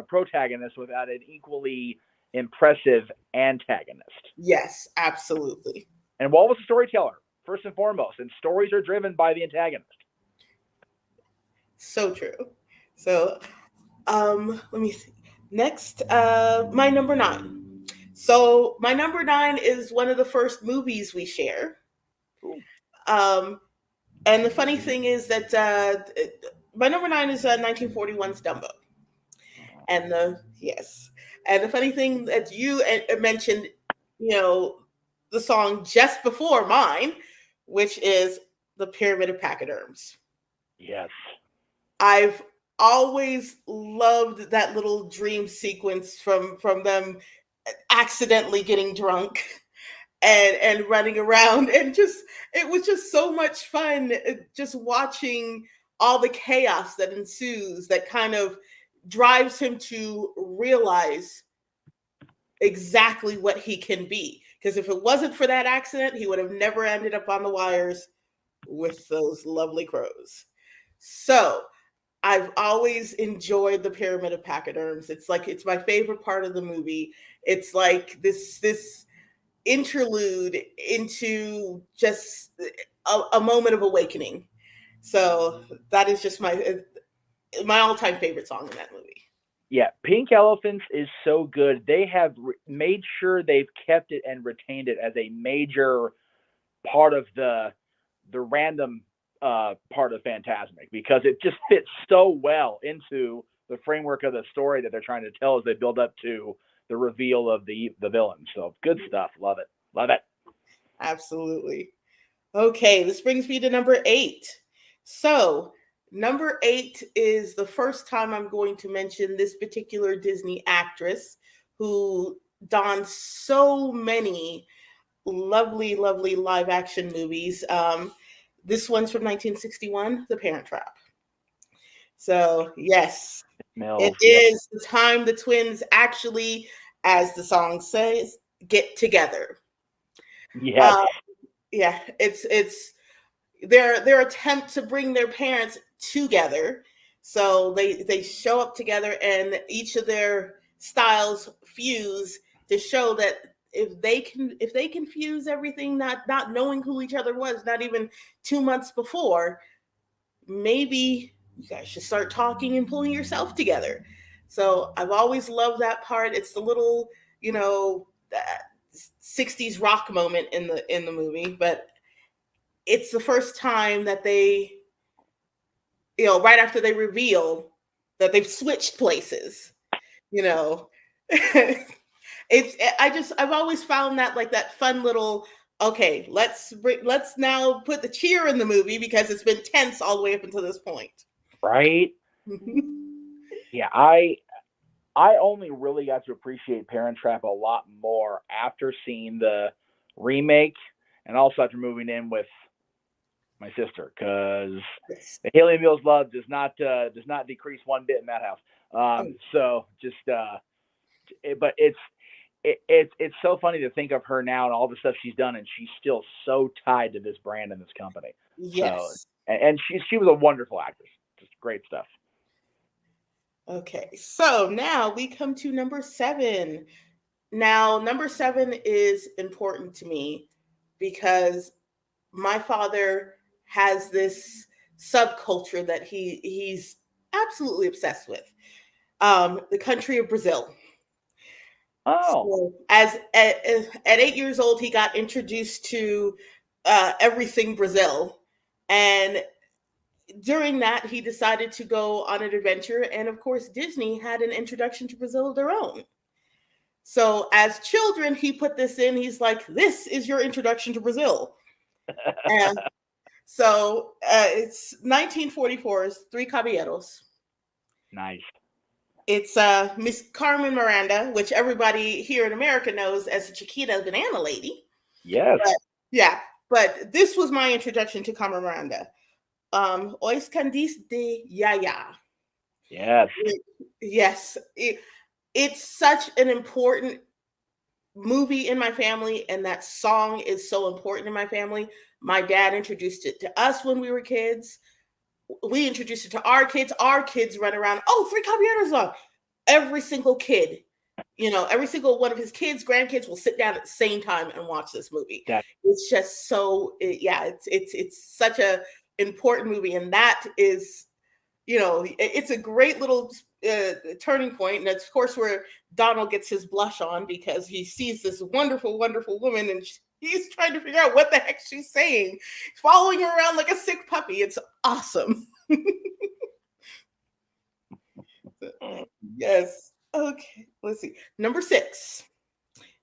protagonist without an equally impressive antagonist. Yes, absolutely. And Walt was a storyteller, first and foremost, and stories are driven by the antagonist. So true. So, let me see. Next, my number 9. So, my number 9 is one of the first movies we share. And the funny thing is that my number 9 is 1941's Dumbo. And the funny thing that you mentioned, the song just before mine, which is The Pyramid of Pachyderms. Yes. I've always loved that little dream sequence from them accidentally getting drunk and running around, and it was just so much fun just watching all the chaos that ensues that kind of drives him to realize exactly what he can be. Because if it wasn't for that accident, he would have never ended up on the wires with those lovely crows. So I've always enjoyed The Pyramid of Pachyderms. It's my favorite part of the movie. It's like this interlude into just a moment of awakening. So that is just my all-time favorite song in that movie. Yeah, Pink Elephants is so good. They have made sure they've kept it and retained it as a major part of the random part of Fantasmic, because it just fits so well into the framework of the story that they're trying to tell as they build up to the reveal of the villain. So good stuff. Love it. Love it. Absolutely. Okay, this brings me to number 8. So number 8 is the first time I'm going to mention this particular Disney actress who donned so many lovely, lovely live action movies. This one's from 1961, The Parent Trap. So, yes, it is the time the twins actually, as the song says, get together. Yes. It's their attempt to bring their parents together So they show up together, and each of their styles fuse to show that if they can fuse everything, not knowing who each other was, not even 2 months before, maybe you guys should start talking and pulling yourself together. So I've always loved that part. It's the little, that 60s rock moment in the movie, but it's the first time that they, right after they reveal that they've switched places, I've always found that like that fun little, okay, let's now put the cheer in the movie because it's been tense all the way up until this point. Right. Yeah, I only really got to appreciate Parent Trap a lot more after seeing the remake, and also after moving in with my sister, because the Haley Mills love does not decrease one bit in that house. So just, but it's so funny to think of her now and all the stuff she's done, and she's still so tied to this brand and this company. Yes, so, and she was a wonderful actress, just great stuff. Okay, so now we come to number 7. Now, number 7 is important to me because my father has this subculture that he's absolutely obsessed with. The country of Brazil. Oh. So at 8 years old, he got introduced to everything Brazil, and during that, he decided to go on an adventure. And of course, Disney had an introduction to Brazil of their own. So as children, he put this in. He's like, this is your introduction to Brazil. And so it's 1944's Three Caballeros. Nice. It's Miss Carmen Miranda, which everybody here in America knows as the Chiquita Banana Lady. Yes. But this was my introduction to Carmen Miranda. Os Candis de Yaya. Yes. Yes. It's such an important movie in my family, and that song is so important in my family. My dad introduced it to us when we were kids. We introduced it to our kids. Our kids run around, Three Caballeros song. Every single kid, every single one of his kids, grandkids will sit down at the same time and watch this movie. It's just so, it's such a important movie, and that is, it's a great little turning point, and that's of course where Donald gets his blush on because he sees this wonderful, wonderful woman, and he's trying to figure out what the heck she's saying, following her around like a sick puppy. It's awesome. Yes. Okay. Let's see. Number 6.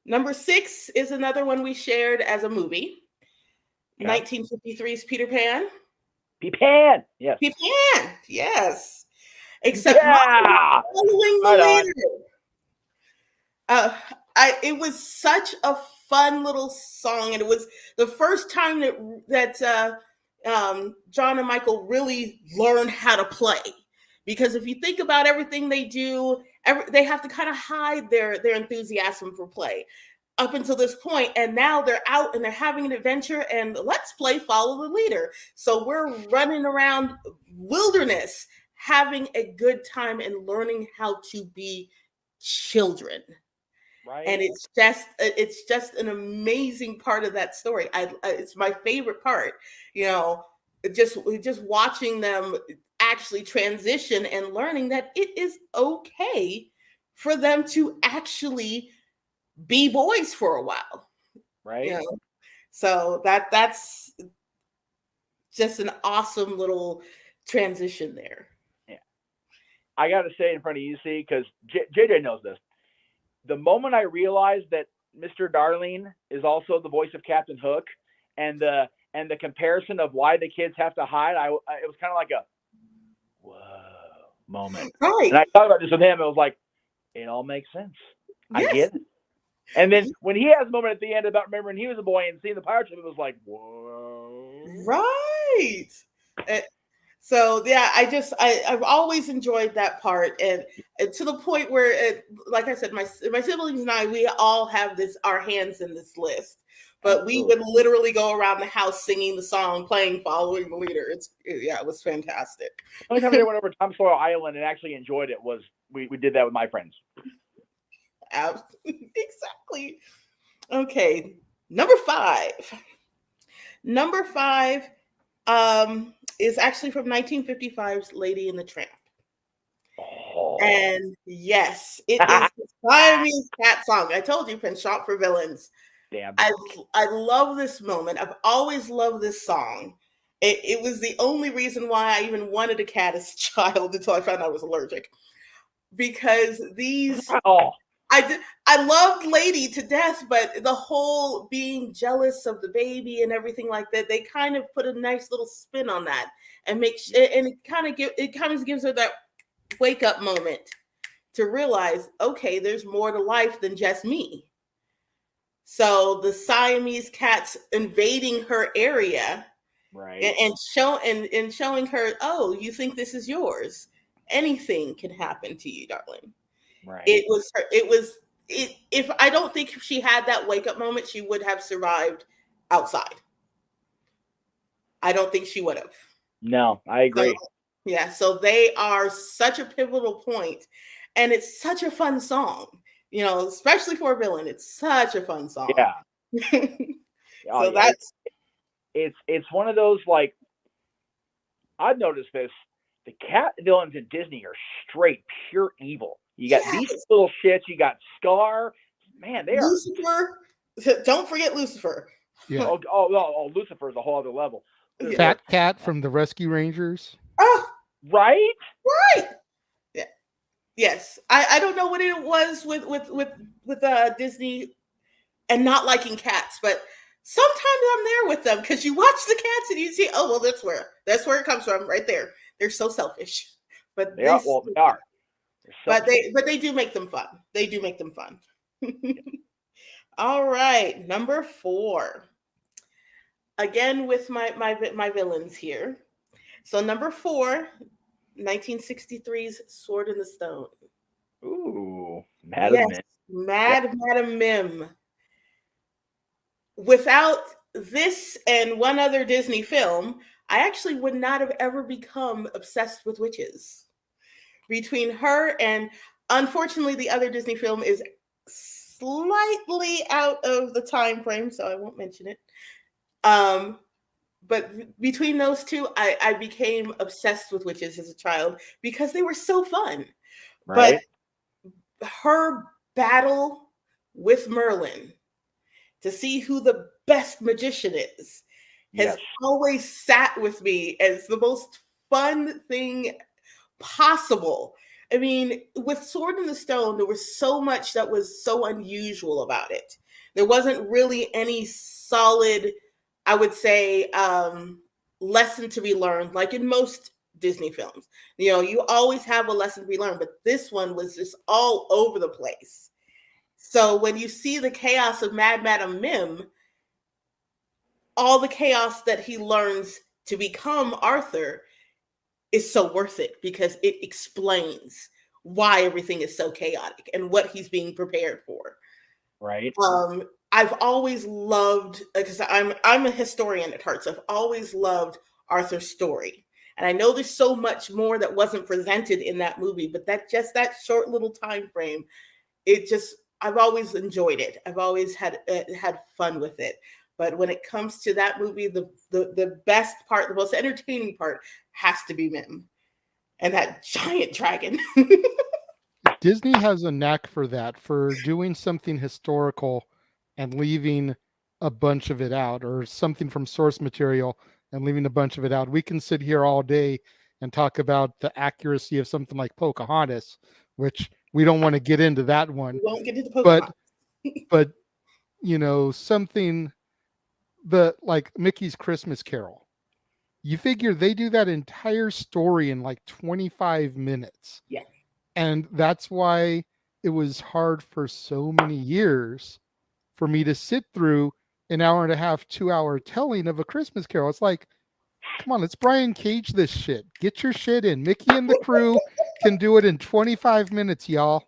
Number 6 is another one we shared as a movie. Yeah. 1953's Peter Pan. Peter Pan. Yes. Peter Pan. Yes. Except following the leader. It was such a fun little song, and it was the first time that John and Michael really learned how to play. Because if you think about everything they do, they have to kind of hide their enthusiasm for play up until this point. And now they're out and they're having an adventure, and let's play follow the leader. So we're running around wilderness, having a good time and learning how to be children. Right. And it's just an amazing part of that story. It's my favorite part, just watching them actually transition and learning that it is okay for them to actually be boys for a while. Right. So that's just an awesome little transition there. Yeah. I got to say in front of you, see, because JJ knows this. The moment I realized that Mr. Darling is also the voice of Captain Hook, and the comparison of why the kids have to hide, it was kind of like a whoa moment. Right. And I talked about this with him. It was like, it all makes sense. Yes. I get it. And then when he has a moment at the end about remembering he was a boy and seeing the pirate ship, it was like, whoa. Right. So yeah, I've always enjoyed that part, and to the point where, like I said, my siblings and I, we all have our hands in this list. But we would literally go around the house singing the song, playing, following the leader. It was fantastic. The only time I went over to Tom Sawyer Island and actually enjoyed it was we did that with my friends. Exactly. Okay, number 5. Number 5 is actually from 1955's Lady and the Tramp. Oh. And yes, it is the Siamese cat song. I told you, penchant for villains. Damn. I love this moment. I've always loved this song. It was the only reason why I even wanted a cat as a child until I found out I was allergic. Because these, I loved Lady to death, but the whole being jealous of the baby and everything like that, they kind of put a nice little spin on that and it kind of gives her that wake up moment to realize, okay, there's more to life than just me. So the Siamese cats invading her area, right, and showing her, oh, you think this is yours? Anything can happen to you, darling. Right. If I don't think if she had that wake up moment, she would have survived outside. I don't think she would have. No, I agree. So they are such a pivotal point, and it's such a fun song. Especially for a villain, it's such a fun song. Yeah. So that's it's one of those, like, I've noticed this. The cat villains in Disney are straight pure evil. You got these little shits. You got Scar. Man, they Lucifer. Don't forget Lucifer. Yeah. Oh, Lucifer is a whole other level. Fat Cat from the Rescue Rangers. Oh, right. Yeah. Yes, I don't know what it was with Disney and not liking cats, but sometimes I'm there with them because you watch the cats and you see, oh well, that's where it comes from, right there. They're so selfish, but they are. But they do make them fun. They do make them fun. All right, number 4. Again with my villains here. So number 4. 1963's Sword in the Stone. Ooh, Madam Mim. Without this and one other Disney film, I actually would not have ever become obsessed with witches. Between her and, unfortunately, the other Disney film is slightly out of the time frame, so I won't mention it. But between those two, I became obsessed with witches as a child because they were so fun. Right. But her battle with Merlin to see who the best magician is has always sat with me as the most fun thing possible. I mean, with Sword in the Stone, there was so much that was so unusual about it. There wasn't really any solid, I would say, lesson to be learned, like in most Disney films. You always have a lesson to be learned, but this one was just all over the place. So when you see the chaos of Madam Mim, all the chaos that he learns to become Arthur is so worth it because it explains why everything is so chaotic and what he's being prepared for. Right. I've always loved, because I'm a historian at heart, so I've always loved Arthur's story. And I know there's so much more that wasn't presented in that movie, but that short little time frame, I've always enjoyed it. I've always had fun with it. But when it comes to that movie, the best part, the most entertaining part has to be Mim and that giant dragon. Disney has a knack for that, for doing something historical and leaving a bunch of it out, or something from source material and leaving a bunch of it out. We can sit here all day and talk about the accuracy of something like Pocahontas, which we don't want to get into that one. We won't get into Pocahontas. But something like Mickey's Christmas Carol. You figure they do that entire story in like 25 minutes. Yeah. And that's why it was hard for so many years for me to sit through an hour and a half, 2-hour telling of A Christmas Carol. It's like, come on, let's Brian Cage this shit. Get your shit in. Mickey and the crew can do it in 25 minutes, y'all.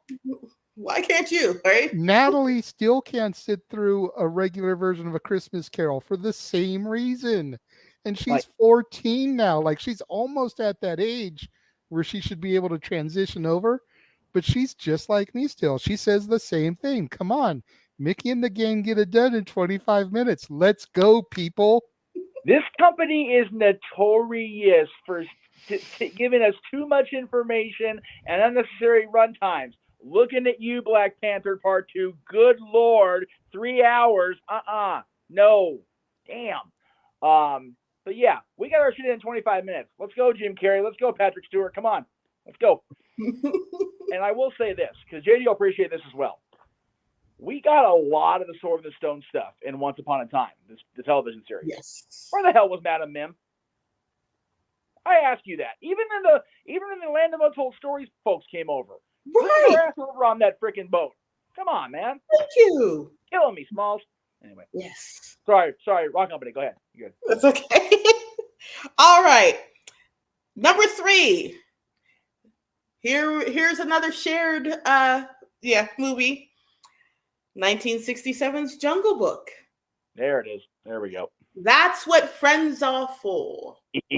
Why can't you? Right? Natalie still can't sit through a regular version of A Christmas Carol for the same reason. And she's Like- 14 now. Like, she's almost at that age where she should be able to transition over. But she's just like me still. She says the same thing. Come on. Mickey and the gang get it done in 25 minutes. Let's go, people. This company is notorious for giving us too much information and unnecessary run times. Looking at you, Black Panther Part 2. Good Lord. 3 hours. No. Damn. But yeah, we got our shit in 25 minutes. Let's go, Jim Carrey. Let's go, Patrick Stewart. Come on. Let's go. And I will say this, because JD will appreciate this as well. We got a lot of the Sword in the Stone stuff in Once Upon a Time, the television series. Yes. Where the hell was Madam Mim? I ask you that. Even in the Land of Untold Stories, folks came over. Right. Put your ass over on that freaking boat. Come on, man. Thank you. Killing me, Smalls. Anyway. Yes. Sorry. Rock Company. Go ahead. You're good. That's okay. All right. Number 3. Here's another shared movie. 1967's Jungle Book. There it is. There we go. That's what friends are for. What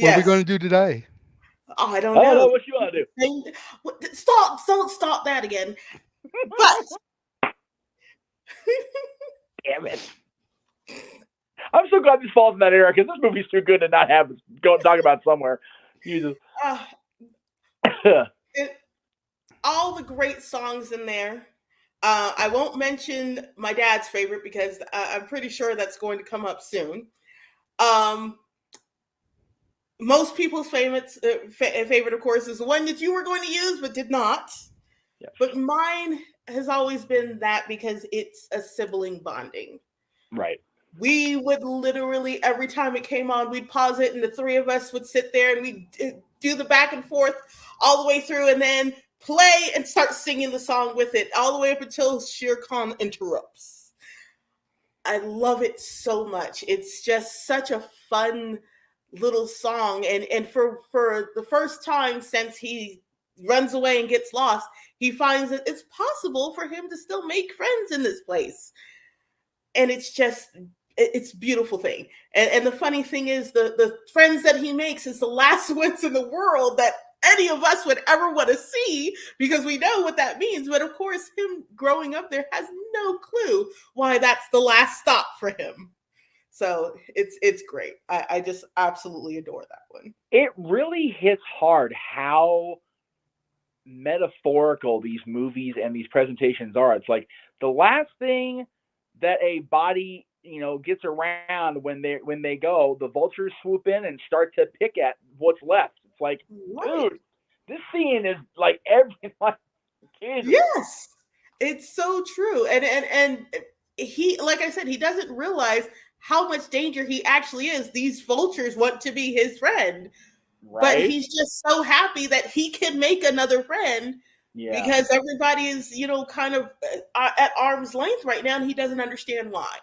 are we going to do today? Oh, I don't I don't know know. what you want to do. Stop! Don't start that again. But Damn it. I'm so glad this falls in that era, because this movie's too good to not have go and talk about somewhere. Jesus. All the great songs in there. I won't mention my dad's favorite because I'm pretty sure that's going to come up soon. Most people's favorite, of course, is the one that you were going to use but did not. Yes. But mine has always been that because it's a sibling bonding. Right. We would literally, every time it came on, we'd pause it and the three of us would sit there and we'd do the back and forth all the way through and then play and start singing the song with it all the way up until Shere Khan interrupts. I love it so much. It's just such a fun little song. And for the first time since he runs away and gets lost, he finds that it's possible for him to still make friends in this place. And it's a beautiful thing. And the funny thing is the friends that he makes is the last ones in the world that any of us would ever want to see, because we know what that means. But of course, him growing up there has no clue why that's the last stop for him. So it's great. I just absolutely adore that one. It really hits hard how metaphorical these movies and these presentations are. It's like the last thing that a body, gets around when they go, the vultures swoop in and start to pick at what's left. It's like, Right. dude, this scene is like every Jesus. Yes, it's so true. And he, like I said, he doesn't realize how much danger he actually is. These vultures want to be his friend, Right? but he's just so happy that he can make another friend. Yeah. Because everybody is, kind of at arm's length right now, and he doesn't understand why.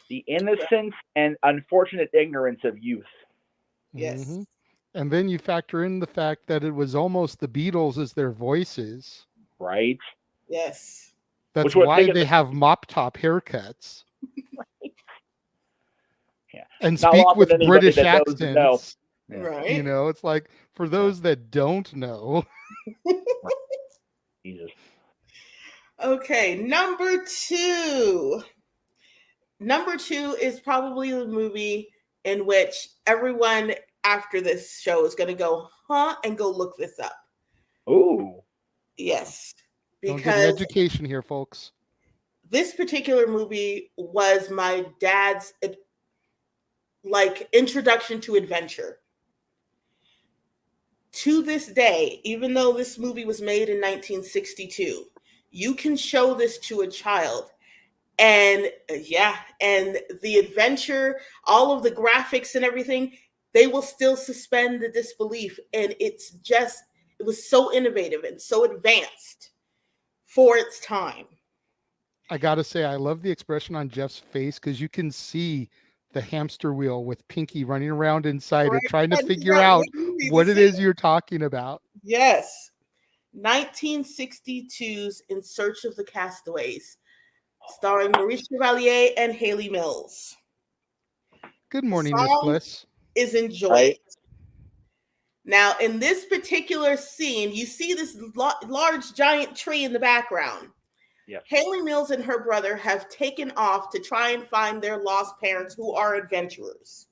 The innocence and unfortunate ignorance of youth. Yes. Mm-hmm. And then you factor in the fact that it was almost the Beatles as their voices. Right. Yes. That's why they have mop top haircuts. Yeah. And Not speak often with anybody British that knows to know. accents. Yeah. Right. It's like, for those that don't know. Jesus. Okay, number 2. Number 2 is probably the movie in which everyone after this show is going to go, and go look this up. Ooh. Yes. Don't get Because an education here, folks. this particular movie was my dad's introduction to adventure. To this day, even though this movie was made in 1962, you can show this to a child and the adventure, all of the graphics and everything, they will still suspend the disbelief. And it was so innovative and so advanced for its time. I got to say, I love the expression on Jeff's face, because you can see the hamster wheel with Pinky running around inside it, trying to figure out what it is you're talking about. Yes. 1962's In Search of the Castaways, starring Maurice Chevalier and Haley Mills. Good The morning, Miss song Bliss. is Enjoy Right. It. Now, in this particular scene, you see this large, giant tree in the background. Yes. Haley Mills and her brother have taken off to try and find their lost parents who are adventurers.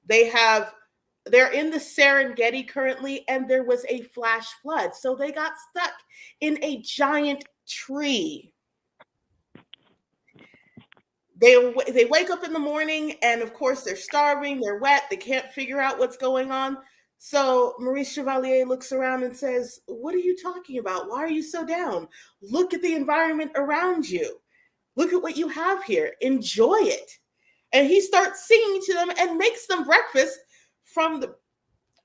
They're in the Serengeti currently, and there was a flash flood. So they got stuck in a giant tree. They wake up in the morning, and of course they're starving, they're wet, they can't figure out what's going on. So Maurice Chevalier looks around and says, "What are you talking about? Why are you so down? Look at the environment around you. Look at what you have here. Enjoy it." And he starts singing to them and makes them breakfast from the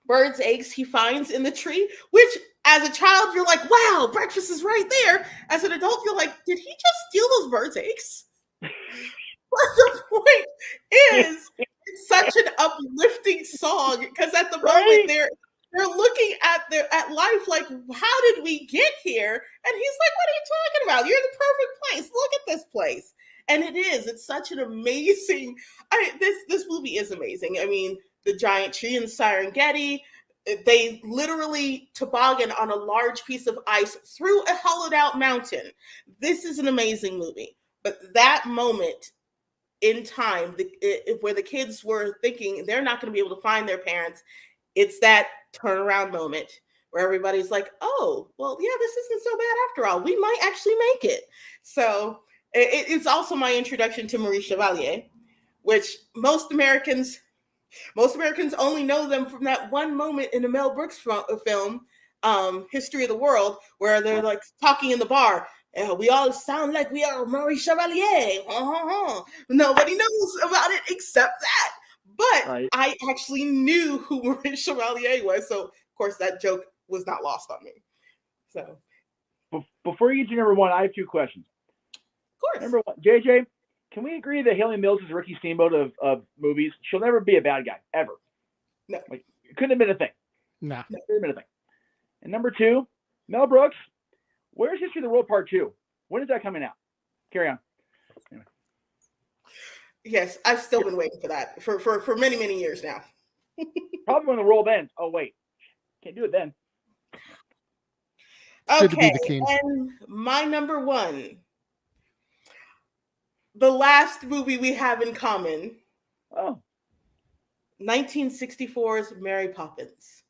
bird's eggs he finds in the tree, which as a child, you're like, wow, breakfast is right there. As an adult, you're like, did he just steal those bird's eggs? But the point is, it's such an uplifting song because at the moment they're looking at life like, how did we get here? And he's like, what are you talking about? You're in the perfect place. Look at this place. And it is. It's such an amazing. This movie is amazing. I mean, the giant tree in Serengeti. They literally toboggan on a large piece of ice through a hollowed out mountain. This is an amazing movie. But that moment in time where the kids were thinking they're not going to be able to find their parents, it's that turnaround moment where everybody's like, oh, well, yeah, this isn't so bad after all. We might actually make it. So it's also my introduction to Maurice Chevalier, which most Americans only know them from that one moment in the Mel Brooks film, History of the World, where they're like talking in the bar. We all sound like we are Maurice Chevalier. Nobody knows about it except that. But I actually knew who Maurice Chevalier was. So, of course, that joke was not lost on me. So, before you get to number one, I have two questions. Of course. Number one, JJ, can we agree that Haley Mills is Ricky Steamboat of movies? She'll never be a bad guy, ever. No. Like, it couldn't have been a thing. Nah. It couldn't have been a thing. And number two, Mel Brooks, where's History of the World Part 2? When is that coming out? Carry on. Anyway. Yes, I've still been waiting for that for many, many years now. Probably when the world ends. Oh, wait. Can't do it then. Okay, and my number one. The last movie we have in common. Oh. 1964's Mary Poppins.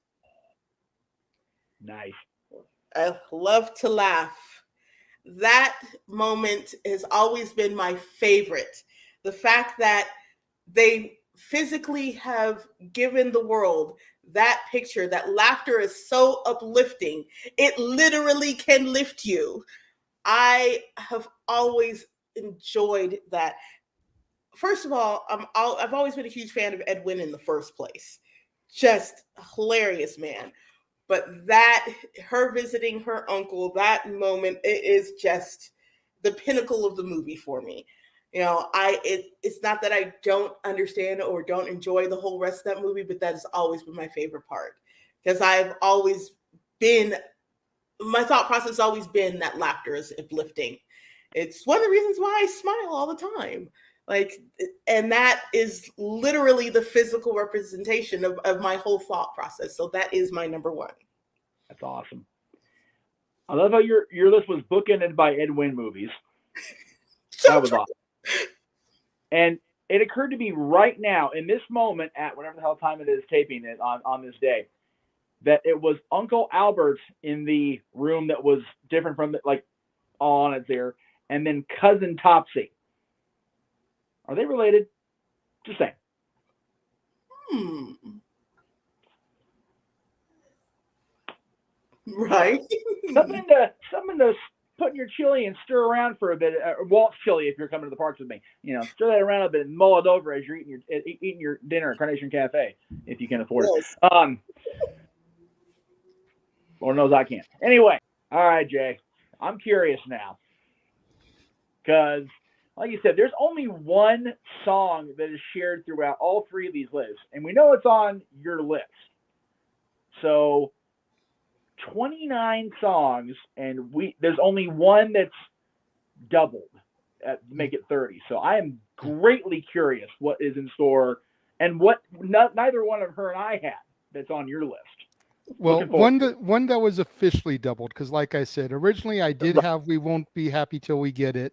Nice. I love to laugh. That moment has always been my favorite. The fact that they physically have given the world that picture, that laughter is so uplifting. It literally can lift you. I have always enjoyed that. First of all, I've always been a huge fan of Ed Wynn in the first place. Just hilarious man. But her visiting her uncle, that moment, it is just the pinnacle of the movie for me. You know, it's not that I don't understand or don't enjoy the whole rest of that movie, but that has always been my favorite part. Because my thought process has always been that laughter is uplifting. It's one of the reasons why I smile all the time. And that is literally the physical representation of my whole thought process. So that is my number one. That's awesome. I love how your list was bookended by Ed Wynn movies. That was awesome. And it occurred to me right now, in this moment, at whatever the hell time it is taping it on this day, that it was Uncle Albert in the room that was different from on it there, and then Cousin Topsy. Are they related? Just saying. Right. something to put in your chili and stir around for a bit. Walt's chili, if you're coming to the parks with me. You know, stir that around a bit and mull it over as you're eating your dinner at Carnation Cafe, if you can afford it. Lord knows I can't. Anyway, all right, Jay. I'm curious now. Because, like you said, there's only one song that is shared throughout all three of these lists. And we know it's on your list. So, 29 songs, and there's only one that's doubled to make it 30. So I am greatly curious what is in store and what neither one of her and I had that's on your list. Well, one that was officially doubled, because like I said, originally I did have We Won't Be Happy Till We Get It.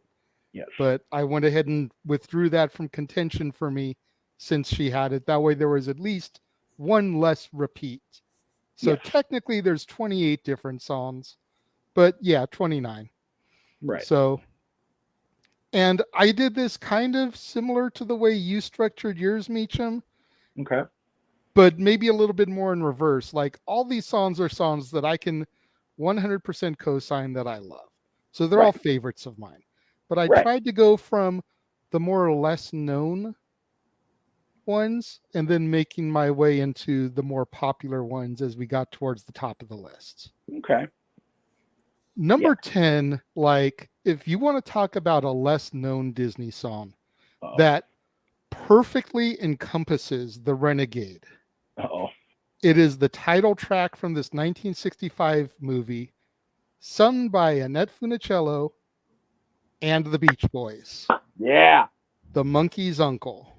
Yes. But I went ahead and withdrew that from contention for me since she had it. That way there was at least one less repeat. So technically there's 28 different songs, but yeah, 29. Right. So, and I did this kind of similar to the way you structured yours, Meacham. Okay. But maybe a little bit more in reverse. Like all these songs are songs that I can 100% co-sign that I love. So they're all favorites of mine. But I tried to go from the more or less known ones and then making my way into the more popular ones as we got towards the top of the list. Okay. Number 10, like if you want to talk about a less known Disney song that perfectly encompasses the Renegade. It is the title track from this 1965 movie, sung by Annette Funicello and the Beach Boys. Yeah. The Monkey's Uncle.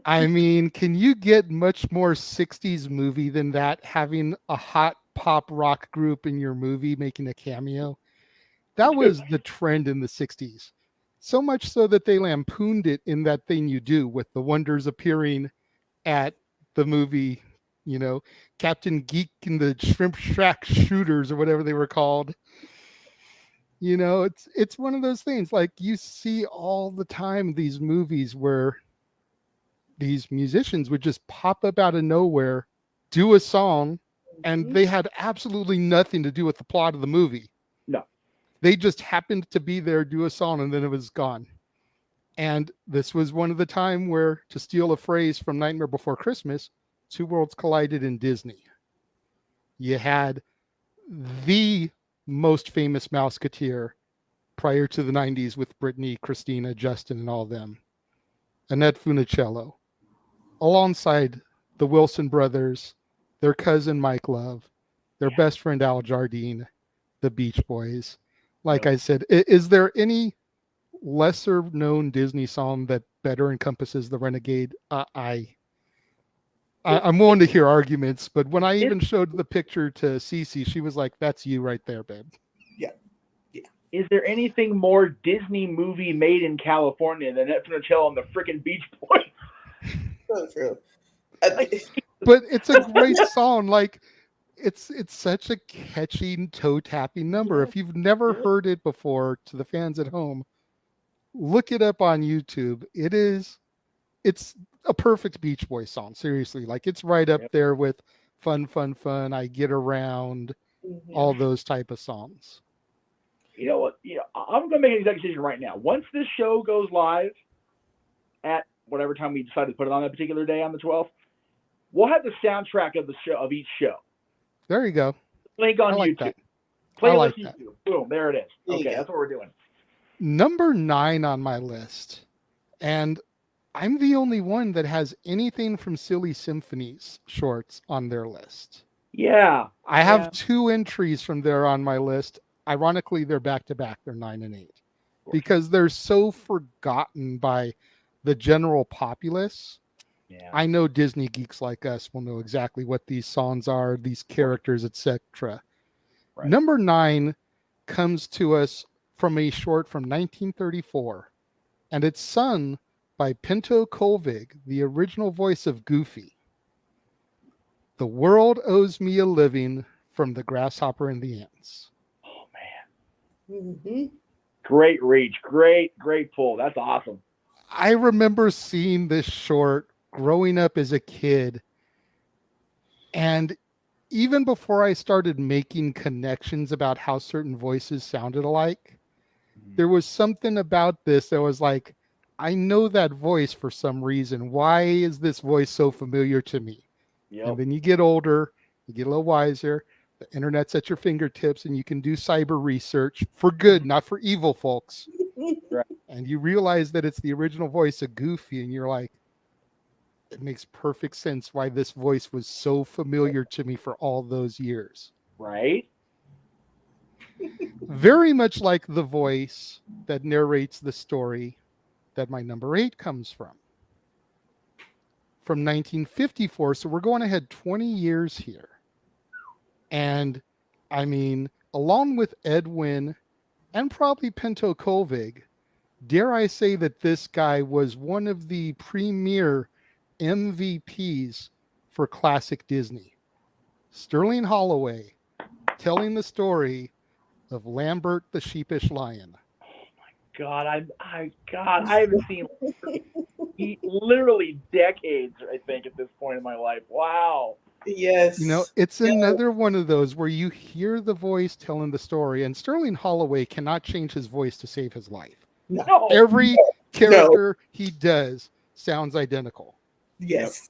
I mean, can you get much more 60s movie than that, having a hot pop rock group in your movie making a cameo? That was the trend in the 60s. So much so that they lampooned it in That Thing You Do, with the Wonders appearing at the movie, you know, Captain Geek and the Shrimp Shack Shooters or whatever they were called. You know, it's one of those things, like you see all the time these movies where these musicians would just pop up out of nowhere, do a song, and they had absolutely nothing to do with the plot of the movie. No. They just happened to be there, do a song, and then it was gone. And this was one of the time where, to steal a phrase from Nightmare Before Christmas, two worlds collided in Disney. You had the most famous Mouseketeer prior to the 90s with Britney, Christina, Justin, and all of them. Annette Funicello, alongside the Wilson brothers, their cousin Mike Love, their best friend Al Jardine, the Beach Boys. Like I said, is there any lesser known Disney song that better encompasses the Renegade? I'm willing to hear arguments, but when I even showed the picture to Cici, she was like, "That's you right there, babe." Yeah. Is there anything more Disney movie made in California than Annette Funicello and the freaking Beach Boys? So true. But it's a great song. Like it's such a catchy, toe-tapping number. If you've never heard it before, to the fans at home, look it up on YouTube. It's a perfect Beach Boys song. Seriously, like it's right up there with Fun, Fun, Fun, I Get Around, all those type of songs. You know what? Yeah, I'm going to make an executive decision right now. Once this show goes live at whatever time we decide to put it on that particular day on the 12th, we'll have the soundtrack of the show, of each show. There you go. Link on like YouTube. That. Playlist YouTube. Boom, there it is. Okay, that's what we're doing. Number 9 on my list, and I'm the only one that has anything from Silly Symphonies shorts on their list. Yeah. I have 2 entries from there on my list. Ironically, they're back-to-back. They're 9 and 8. Because they're so forgotten by the general populace. Yeah. I know Disney geeks like us will know exactly what these songs are, these characters, etc. Right. Number 9 comes to us from a short from 1934, and it's sung by Pinto Colvig, the original voice of Goofy. The World Owes Me a Living, from The Grasshopper and the Ants. Oh, man. Great reach. Great pull. That's awesome. I remember seeing this short growing up as a kid, and even before I started making connections about how certain voices sounded alike, there was something about this that was like, I know that voice for some reason. Why is this voice so familiar to me? Yep. And then you get older, you get a little wiser, the internet's at your fingertips, and you can do cyber research for good, not for evil, folks. Right. And you realize that it's the original voice of Goofy, and you're like, it makes perfect sense why this voice was so familiar to me for all those years. Right? Very much like the voice that narrates the story that my number 8 comes from 1954. So we're going ahead 20 years here. And I mean, along with Edwin and probably Pinto Colvig, dare I say that this guy was one of the premier MVPs for classic Disney. Sterling Holloway telling the story of Lambert the Sheepish Lion. God, I haven't seen literally decades, I think, at this point in my life. Wow. Yes. You know, it's another one of those where you hear the voice telling the story, and Sterling Holloway cannot change his voice to save his life. No. Every character he does sounds identical. Yes.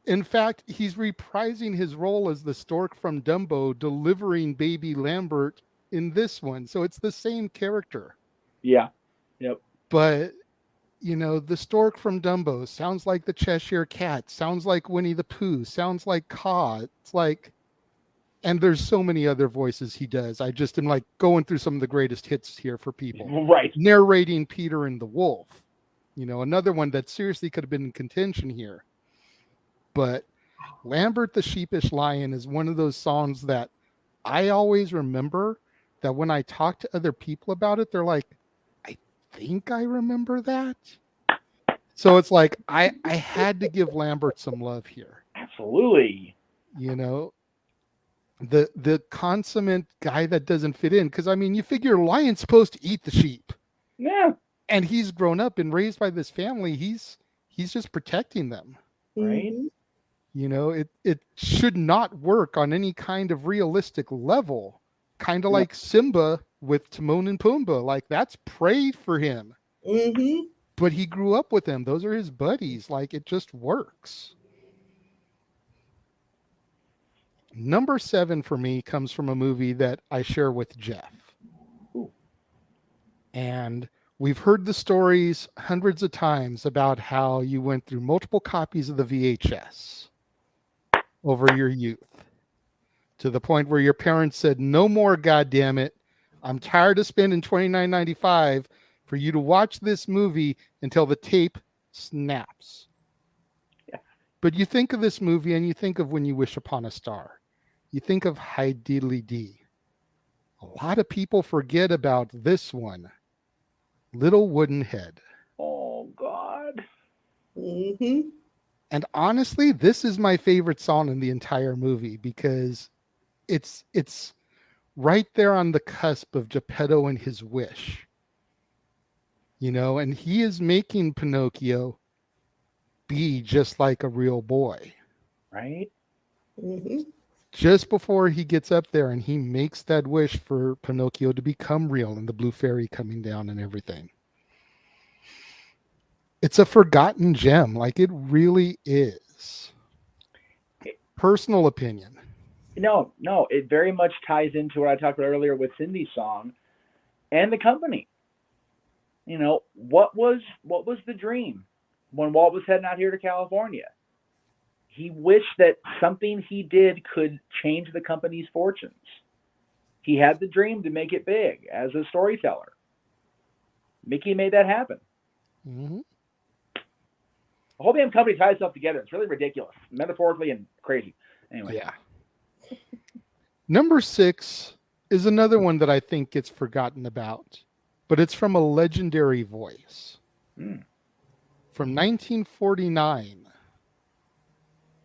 In fact, he's reprising his role as the stork from Dumbo, delivering baby Lambert in this one. So it's the same character. Yeah. Yep. But, you know, the stork from Dumbo sounds like the Cheshire Cat, sounds like Winnie the Pooh, sounds like Caw. It's like, and there's so many other voices he does. I just am like going through some of the greatest hits here for people. Right. Narrating Peter and the Wolf. You know, another one that seriously could have been in contention here. But Lambert the Sheepish Lion is one of those songs that I always remember, that when I talk to other people about it, they're like, I think I remember that. So it's like, I had to give Lambert some love here. Absolutely. You know, the consummate guy that doesn't fit in. Because, I mean, you figure a lion's supposed to eat the sheep. Yeah. And he's grown up and raised by this family. He's just protecting them. Right. Mm-hmm. You know, it should not work on any kind of realistic level. Kind of like Simba with Timon and Pumbaa. Like, that's prey for him. Mm-hmm. But he grew up with them. Those are his buddies. Like, it just works. Number 7 for me comes from a movie that I share with Jeff. Ooh. And we've heard the stories hundreds of times about how you went through multiple copies of the VHS over your youth, to the point where your parents said, no more, goddammit. I'm tired of spending $29.95 for you to watch this movie until the tape snaps. Yeah. But you think of this movie and you think of When You Wish Upon a Star. You think of Hi Diddly Dee. A lot of people forget about this one, Little Wooden Head. Oh, God. Mm-hmm. And honestly, this is my favorite song in the entire movie because it's right there on the cusp of Geppetto and his wish. You know, and he is making Pinocchio be just like a real boy. Right? Mm-hmm. Just before he gets up there and he makes that wish for Pinocchio to become real and the blue fairy coming down and everything. It's a forgotten gem. Like, it really is. Personal opinion. No, it very much ties into what I talked about earlier with Cindy's song and the company. You know, what was the dream when Walt was heading out here to California? He wished that something he did could change the company's fortunes. He had the dream to make it big as a storyteller. Mickey made that happen. Mm-hmm. The whole damn company ties itself together. It's really ridiculous, metaphorically and crazy. Anyway. Yeah. Number 6 is another one that I think gets forgotten about, but it's from a legendary voice. From 1949,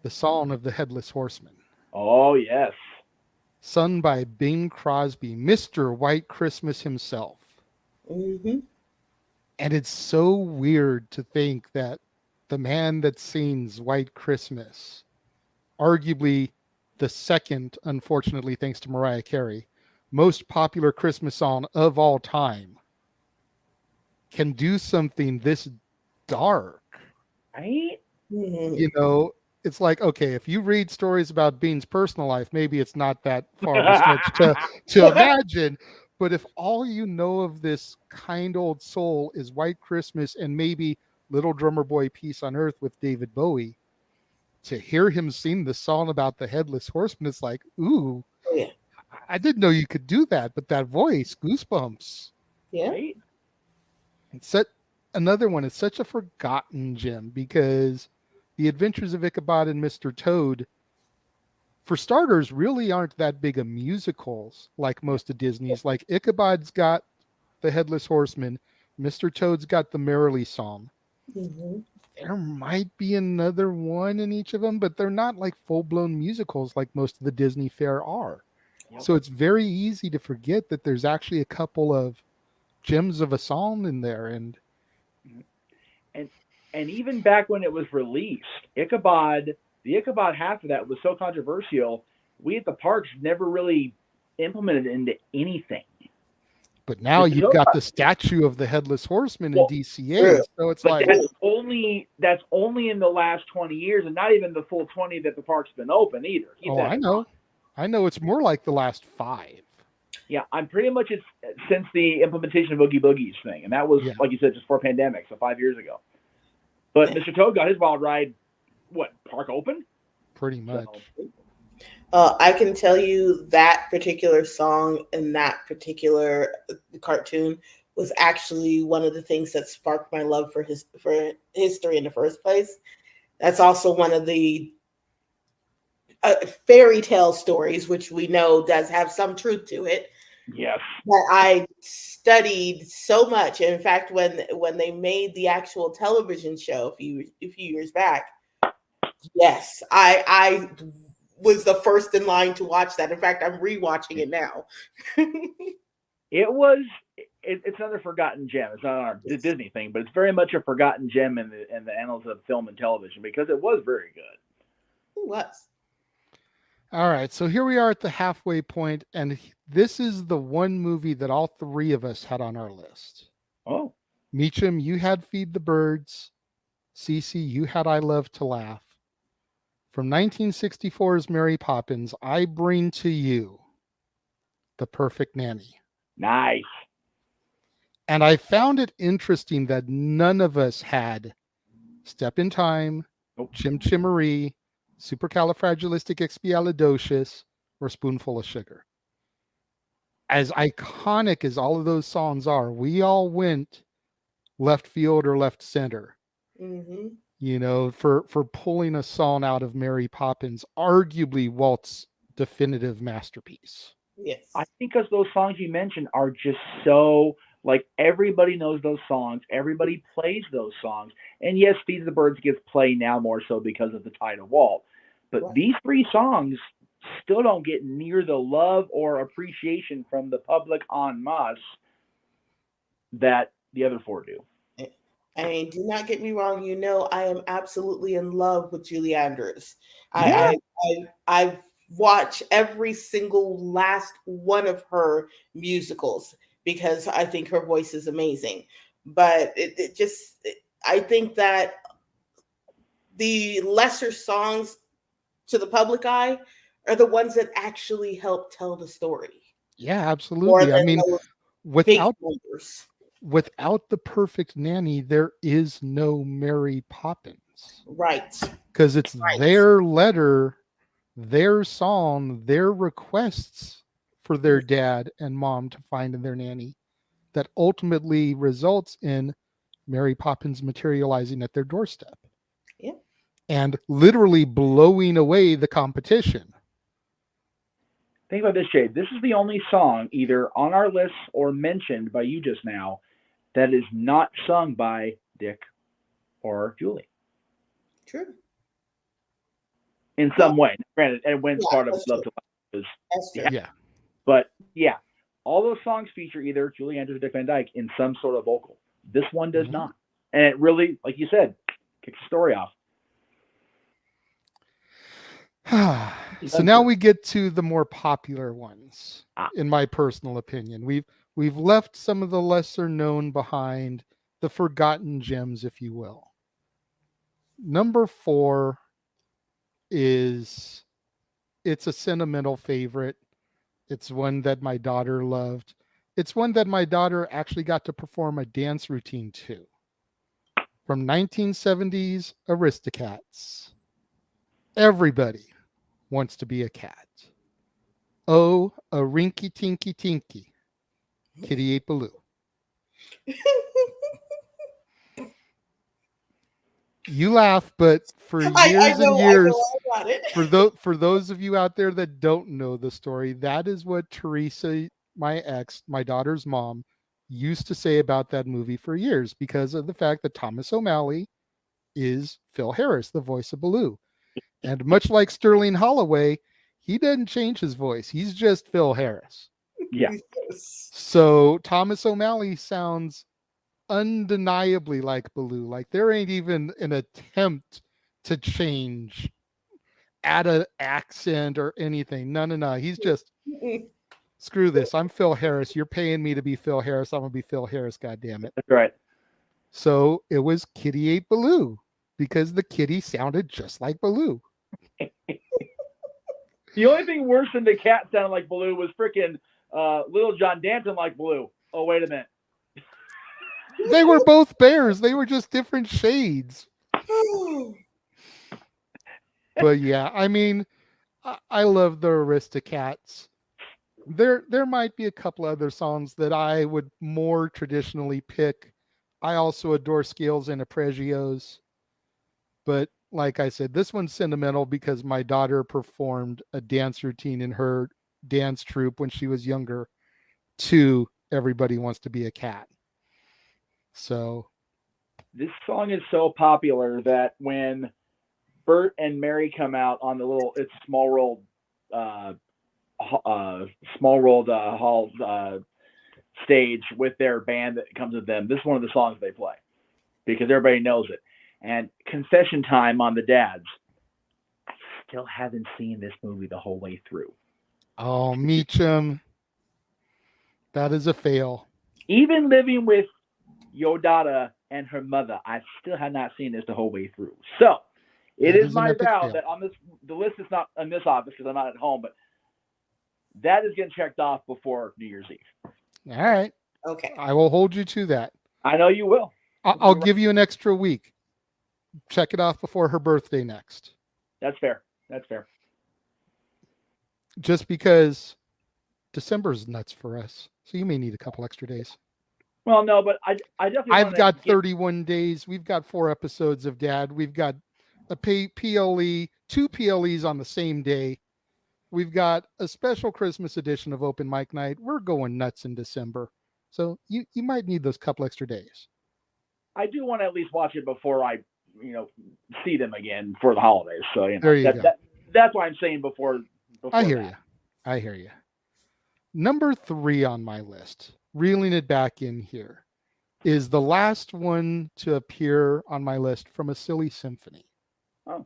the Song of the Headless Horseman. Oh, yes. Sung by Bing Crosby, Mr. White Christmas himself. Mm-hmm. And it's so weird to think that the man that sings White Christmas, arguably the second, unfortunately, thanks to Mariah Carey, most popular Christmas song of all time, can do something this dark. Right? Mm-hmm. You know, it's like, okay, if you read stories about Bean's personal life, maybe it's not that far of a stretch to imagine. But if all you know of this kind old soul is White Christmas and maybe Little Drummer Boy Peace on Earth with David Bowie, to hear him sing the song about the headless horseman, it's like, ooh, Oh, yeah. I didn't know you could do that, but that voice, goosebumps. Yeah. Right? It's another one. It's such a forgotten gem because the Adventures of Ichabod and Mr. Toad, for starters, really aren't that big of musicals like most of Disney's. Like Ichabod's got the Headless Horseman, Mr. Toad's got the Merrily Song. Mm-hmm. There might be another one in each of them, but they're not like full-blown musicals like most of the Disney fare are. Yep. So it's very easy to forget that there's actually a couple of gems of a song in there. And even back when it was released, Ichabod, the Ichabod half of that was so controversial. We at the parks never really implemented it into anything. but now Mr. you've Toad, got the statue of the Headless Horseman in Well, DCA. true. So it's but like, that's only in the last 20 years, and not even the full 20 that the park's been open either. Keep oh, that I in know. mind. I know it's more like the last 5. Yeah, I'm pretty much since the implementation of Oogie Boogie's thing, and that was, Yeah. like you said, just for pandemic, so 5 years ago. But Yeah. Mr. Toad got his wild ride, what, park open? Pretty much. I can tell you that particular song and that particular cartoon was actually one of the things that sparked my love for history in the first place. That's also one of the fairy tale stories, which we know does have some truth to it. Yes. That I studied so much. In fact, when they made the actual television show a few years back, yes, I was the first in line to watch that. In fact, I'm rewatching it now. It's another forgotten gem. It's not our Disney thing, but it's very much a forgotten gem in the annals of film and television because it was very good. It was. All right, so here we are at the halfway point, and this is the one movie that all 3 of us had on our list. Oh. Meacham, you had Feed the Birds. Cici, you had I Love to Laugh. From 1964's Mary Poppins, I bring to you The Perfect Nanny. Nice. And I found it interesting that none of us had Step in Time, Nope. Chim Chimery, Supercalifragilisticexpialidocious, or Spoonful of Sugar. As iconic as all of those songs are, we all went left field or left center. Mm-hmm. You know, for pulling a song out of Mary Poppins, arguably Walt's definitive masterpiece. Yes. I think because those songs you mentioned are just so, like, everybody knows those songs. Everybody plays those songs. And yes, Feed the Birds gets play now more so because of the Tide of Walt. But Right. these 3 songs still don't get near the love or appreciation from the public en masse that the other 4 do. I mean, do not get me wrong. You know, I am absolutely in love with Julie Andrews. Yeah. I've watched every single last one of her musicals because I think her voice is amazing. But I think that the lesser songs to the public eye are the ones that actually help tell the story. Yeah, More absolutely. I than mean, those big without numbers. The Perfect Nanny, there is no Mary Poppins. Right. Because it's Right. their letter, their song, their requests for their dad and mom to find in their nanny that ultimately results in Mary Poppins materializing at their doorstep. Yeah. And literally blowing away the competition. Think about this, Jade. This is the only song either on our list or mentioned by you just now that is not sung by Dick or Julie True. in some way. Granted, and when Yeah, part of that's Love true. to Love is, That's true. Yeah. but yeah, all those songs feature either Julie Andrews or Dick Van Dyke in some sort of vocal. This one does Mhm. not, and it really, like you said, kicks the story off. So now we get to the more popular ones, Ah. in my personal opinion. We've left some of the lesser known behind, the forgotten gems, if you will. Number 4 is, it's a sentimental favorite. It's one that my daughter loved. It's one that my daughter actually got to perform a dance routine to. From 1970's Aristocats, Everybody wants to be a cat. Oh, a rinky tinky tinky. Kitty ate Baloo. You laugh, but for years and years, I got it. for those of you out there that don't know the story, that is what Teresa, my daughter's mom, used to say about that movie for years because of the fact that Thomas O'Malley is Phil Harris, the voice of Baloo. And much like Sterling Holloway, he doesn't change his voice. He's just Phil Harris. Yeah. Yes. So Thomas O'Malley sounds undeniably like Baloo. Like there ain't even an attempt to change, add an accent or anything. No. He's just screw this. I'm Phil Harris. You're paying me to be Phil Harris. I'm gonna be Phil Harris. God damn it. That's right. So it was Kitty ate Baloo because the kitty sounded just like Baloo. The only thing worse than the cat sounding like Baloo was freaking Little John dancing like Baloo. Oh, wait a minute. They were both bears. They were just different shades. But yeah, I mean, I love the Aristocats. There might be a couple other songs that I would more traditionally pick. I also adore Scales and Arpeggios. But like I said, this one's sentimental because my daughter performed a dance routine in her dance troupe when she was younger to Everybody Wants to Be a Cat. So this song is so popular that when Bert and Mary come out on the little It's Small World Hall stage with their band that comes with them, this is one of the songs they play because everybody knows it. And confession time on the dads. I still haven't seen this movie the whole way through. Oh, Meacham. That is a fail. Even living with Yodada and her mother, I still have not seen this the whole way through. So it is my vow that on the list is not in this office because I'm not at home, but that is getting checked off before New Year's Eve. All right. Okay. I will hold you to that. I know you will. I'll give you an extra week. Check it off before her birthday next. That's fair. That's fair. Just because December's nuts for us. So you may need a couple extra days. Well, no, but I definitely I've got 31 days. We've got 4 episodes of Dad. We've got a PLE, 2 PLEs on the same day. We've got a special Christmas edition of Open Mic Night. We're going nuts in December. So you might need those couple extra days. I do want to at least watch it before I, see them again for the holidays. So, there you go. That's why I'm saying before I hear you. Number 3 on my list, reeling it back in here, is the last one to appear on my list from a silly symphony. Oh.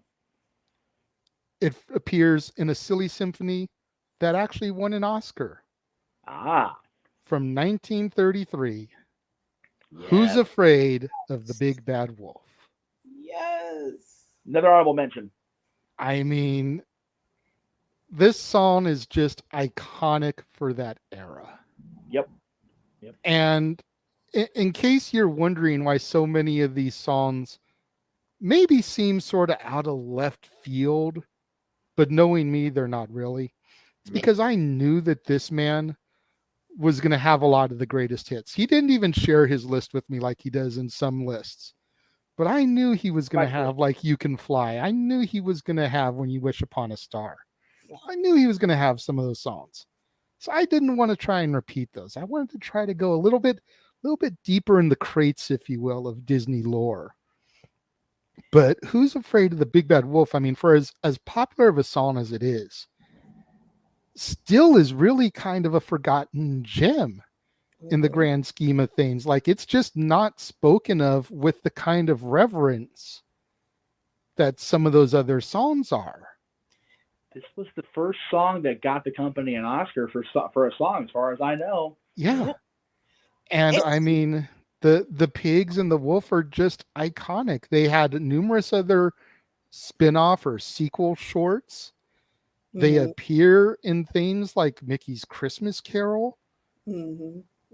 It appears in a silly symphony that actually won an Oscar. From 1933. Yes. Who's Afraid of the Big Bad Wolf? Yes. Another honorable mention. I mean, this song is just iconic for that era. Yep. And in case you're wondering why so many of these songs maybe seem sort of out of left field, but knowing me, they're not really. It's because I knew that this man was going to have a lot of the greatest hits. He didn't even share his list with me like he does in some lists. But I knew he was going to have like You Can Fly. I knew he was going to have When You Wish Upon a Star. I knew he was going to have some of those songs. So I didn't want to try and repeat those. I wanted to try to go a little bit deeper in the crates, if you will, of Disney lore. But Who's Afraid of the Big Bad Wolf? I mean, for as popular of a song as it is, still is really kind of a forgotten gem in the grand scheme of things. Like, it's just not spoken of with the kind of reverence that some of those other songs are. This was the first song that got the company an Oscar for a song, as far as I know. Yeah. And I mean, the pigs and the wolf are just iconic. They had numerous other spin-off or sequel shorts. They appear in things like Mickey's Christmas Carol.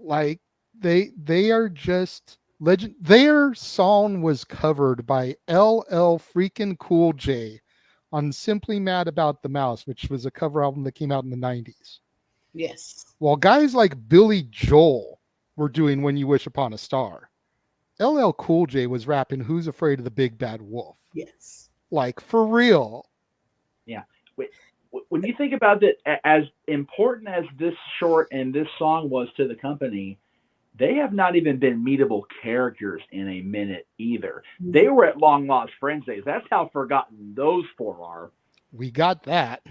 Like they are just legend. Their song was covered by LL freaking Cool J on Simply Mad About the Mouse, which was a cover album that came out in the 90s. Yes. While guys like Billy Joel were doing When You Wish Upon a Star, LL Cool J was rapping Who's Afraid of the Big Bad Wolf. Yes. Like, for real. Yeah. When you think about it, as important as this short and this song was to the company, they have not even been meetable characters in a minute either. They were at Long Lost Friends days. That's how forgotten those four are. We got that.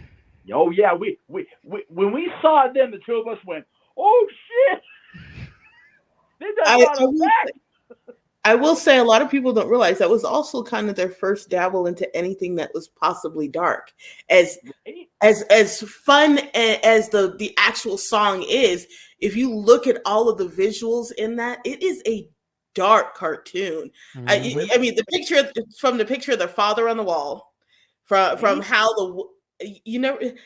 Oh yeah, we when we saw them, the two of us went, "Oh shit!" They just brought us back. I will say a lot of people don't realize that was also kind of their first dabble into anything that was possibly dark. As fun as the actual song is, if you look at all of the visuals in that, it is a dark cartoon. Mhm. I mean, the picture of their father on the wall, from how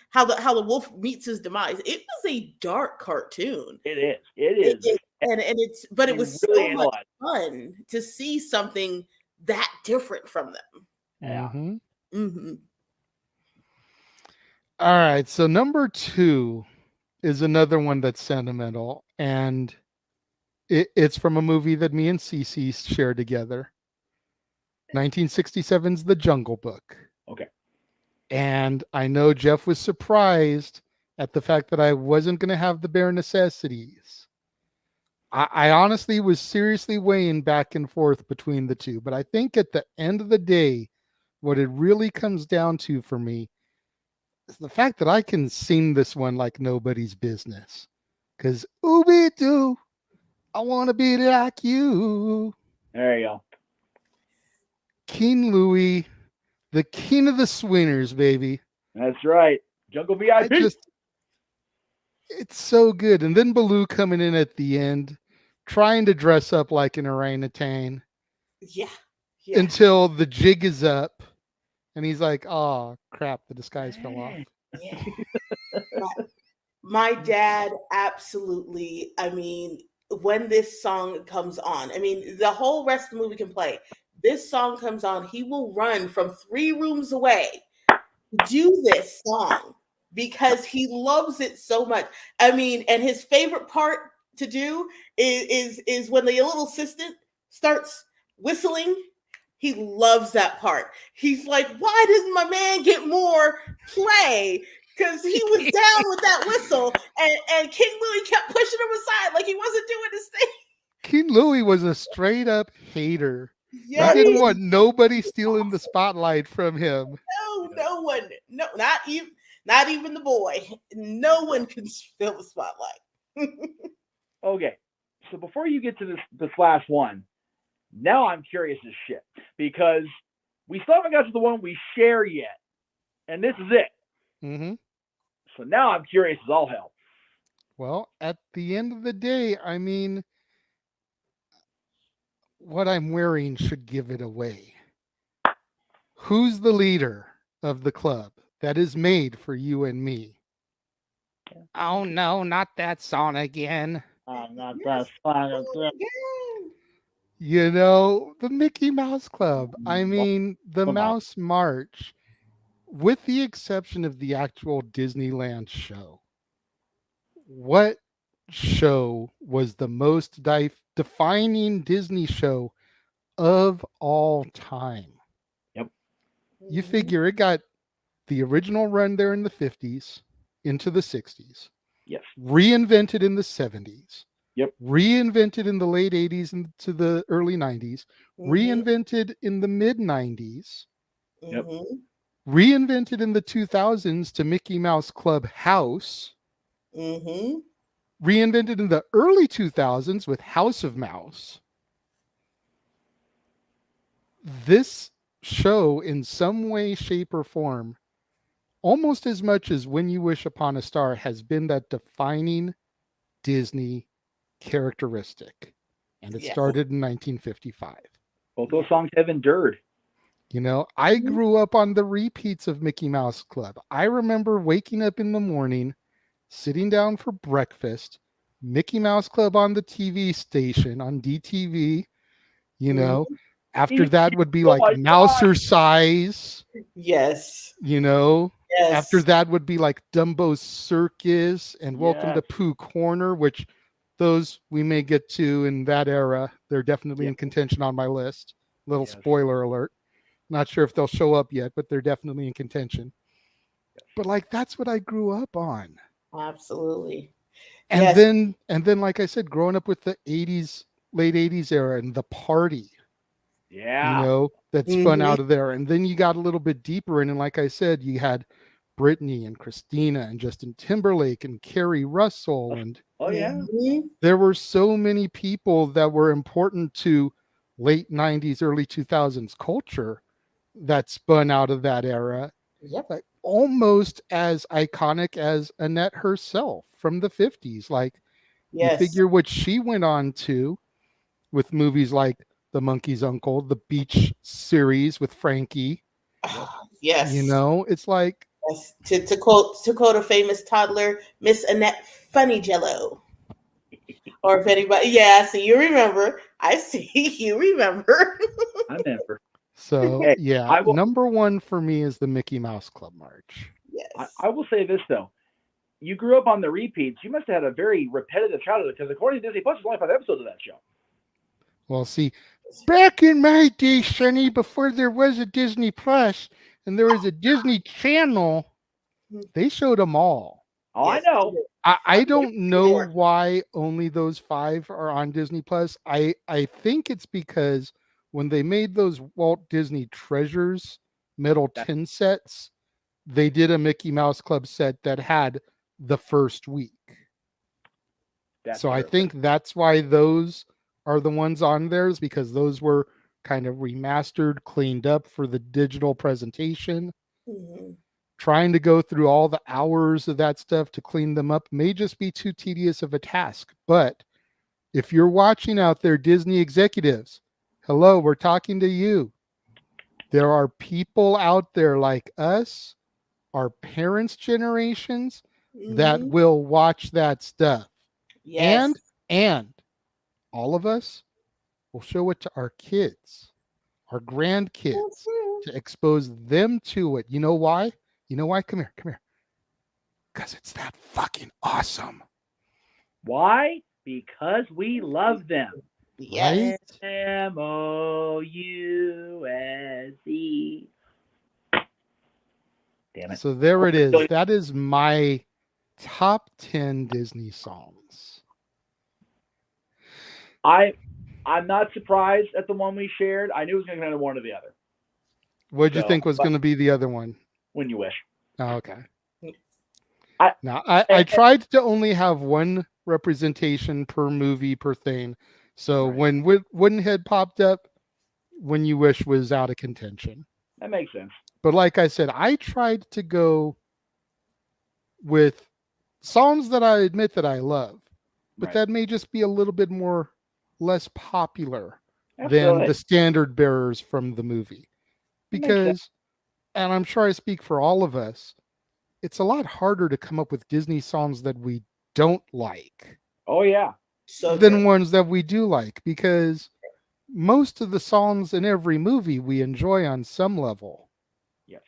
how the wolf meets his demise. It was a dark cartoon. It is. But it was really so much fun to see something that different from them. Yeah. Mhm. Mm-hmm. All right. So number 2 is another one that's sentimental, and it's from a movie that me and Cici shared together. 1967's The Jungle Book. Okay. And I know Jeff was surprised at the fact that I wasn't going to have the bare necessities. I honestly was seriously weighing back and forth between the two, but I think at the end of the day, what it really comes down to for me is the fact that I can sing this one like nobody's business. Because, ooby doo, I want to be like you. There you go. King Louie, the king of the swingers, baby. That's right. Jungle VIP. It's so good. And then Baloo coming in at the end, trying to dress up like an orangutan. Yeah. Until the jig is up. And he's like, oh, crap, the disguise fell off. Yeah. My dad absolutely, I mean, when this song comes on, I mean, the whole rest of the movie can play. This song comes on, he will run from 3 rooms away to do this song because he loves it so much. I mean, and his favorite part to do is when the little assistant starts whistling. He loves that part. He's like, why didn't my man get more play? Because he was down with that whistle, and King Louie kept pushing him aside like he wasn't doing his thing. King Louie was a straight up hater. Yeah, he didn't want nobody stealing the spotlight from him. No one. No, not even the boy. No one can steal the spotlight. Okay, so before you get to this last one, now I'm curious as shit because we still haven't got to the one we share yet, and this is it. Mm-hmm. So now I'm curious as all hell. Well, at the end of the day, I mean, what I'm wearing should give it away. Who's the leader of the club that is made for you and me? Oh no, not that song again. Not that song again. You know, the Mickey Mouse Club. I mean, the Mouse March, with the exception of the actual Disneyland show. What show was the most defining Disney show of all time? Yep. You figure it got the original run there in the 50s into the 60s. Yes. Reinvented in the 70s. Yep. Reinvented in the late 80s into the early 90s. Reinvented in the mid 90s. Yep. Reinvented in the 2000s to Mickey Mouse Club House. Reinvented in the early 2000s with House of Mouse. This show, in some way, shape, or form, almost as much as When You Wish Upon a Star, has been that defining Disney characteristic. And it started in 1955. Both those songs have endured. You know, I grew up on the repeats of Mickey Mouse Club. I remember waking up in the morning, sitting down for breakfast, Mickey Mouse Club on the TV station, on DTV, you know, After that would be Oh like my Mouser Size, Yes. you know. After Yes. that would be like Dumbo's Circus and Welcome to Yes. Pooh Corner, which those we may get to in that era. They're definitely Yeah. in contention on my list. Little Yes. spoiler alert. Not sure if they'll show up yet, but they're definitely in contention. But like that's what I grew up on. Absolutely. And Yes. then like I said, growing up with the 80s, late 80s era and the party, Yeah. you know, that spun Mhm. out of there. And then you got a little bit deeper in, and like I said, you had Britney and Christina and Justin Timberlake and Carrie Russell, and Oh yeah. Mhm. there were so many people that were important to late 90s, early 2000s culture that spun out of that era, Yep. like almost as iconic as Annette herself from the 50s. Like you Yes. figure what she went on to with movies like The Monkey's Uncle, the Beach series with Frankie, Yes. you know, it's like, Yes. To quote a famous toddler, Miss Annette Funny Jello. Or if anybody, yeah, so you remember. I see you remember. I remember. so Hey, yeah, I will- number one for me is the Mickey Mouse Club March. Yes. I will say this though. You grew up on the repeats. You must have had a very repetitive childhood because according to Disney Plus, there's only 5 episodes of that show. Well, see, back in my day, Sonny, before there was a Disney Plus and there was a Disney Channel, they showed them all. Oh, Yes, I know. I don't know Sure. why only those 5 are on Disney Plus. I think it's because when they made those Walt Disney Treasures metal tin sets, they did a Mickey Mouse Club set that had the first week. That's So I true. think that's why those are the ones on theirs, because those were kind of remastered, cleaned up for the digital presentation. Mhm. Trying to go through all the hours of that stuff to clean them up may just be too tedious of a task. But if you're watching out there, Disney executives, hello, we're talking to you. There are people out there like us, our parents' generations, that Mhm. will watch that stuff. Yes. And all of us will show it to our kids, our grandkids, to expose them to it. You know why? You know why? Come here. Because it's that fucking awesome. Why? Because we love them. Yes. Right? Mouse. Damn it. So there it is. That is my top 10 Disney songs. I'm not surprised at the one we shared. I knew it was going to come to one or the other. What did you So, think was but- going to be the other one? When you wish. Oh, okay. I- Now, I tried to only have one representation per movie per thing. So Right. when Woodenhead popped up, When You Wish was out of contention. That makes sense. But like I said, I tried to go with songs that I admit that I love, but Right. that may just be a little bit more less popular than Absolutely. the standard bearers from the movie. That makes sense. Because, and I'm sure I speak for all of us, it's a lot harder to come up with Disney songs that we don't like Oh yeah. So than true. ones that we do like, because most of the songs in every movie we enjoy on some level. Yes.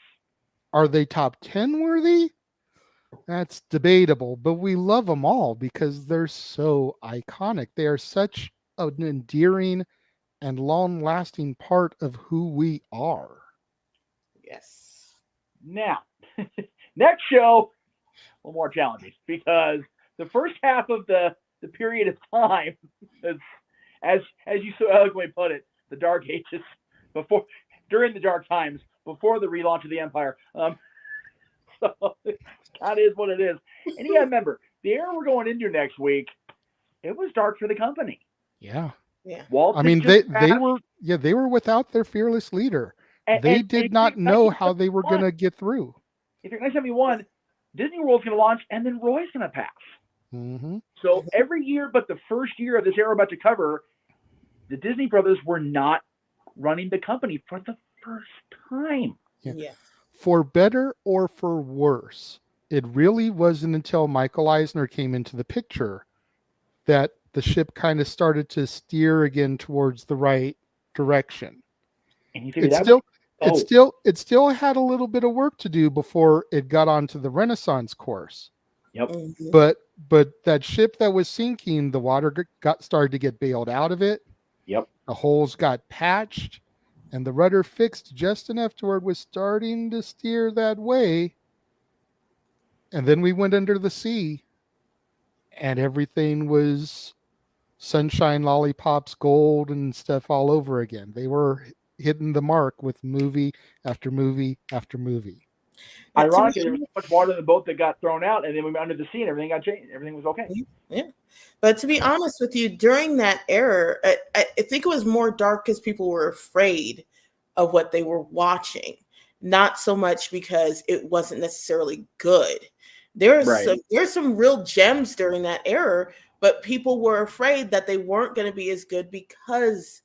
Are they top 10 worthy? That's debatable, but we love them all because they're so iconic. They are such an endearing and long-lasting part of who we are. Yes. Now, next show, a little more challenging because the first half of the period of time, as you so eloquently put it, the Dark Ages, during the Dark Times, before the relaunch of the Empire. So that is what it is. And you got to remember, the era we're going into next week, it was dark for the company. Yeah. Yeah. Walt I mean, had just they passed, were without their fearless leader. and- They and did in not know how 1971 they were going to get through. If you're 1971, Disney World's going to launch, and then Roy's going to pass. Mm-hmm. So every year but the first year of this era we're about to cover, the Disney brothers were not running the company for the first time. Yeah. Yes. For better or for worse, it really wasn't until Michael Eisner came into the picture that the ship kind of started to steer again towards the right direction. And you figure It that still was, it still had a little bit of work to do before it got onto the Renaissance course. yep. Mhm. But that ship that was sinking, the water got started to get bailed out of it. Yep. The holes got patched, and the rudder fixed just enough to where it was starting to steer that way. And then we went under the sea, and everything was sunshine, lollipops, gold, and stuff all over again. They were hitting the mark with movie after movie after movie. To Ironically, there was me, so much water in the boat that got thrown out, and then we went under the sea, and everything got changed. Everything was okay. yeah. But to be honest with you, during that era, I think it was more dark because people were afraid of what they were watching, not so much because it wasn't necessarily good. Right. There's some real gems during that era, but people were afraid that they weren't going to be as good because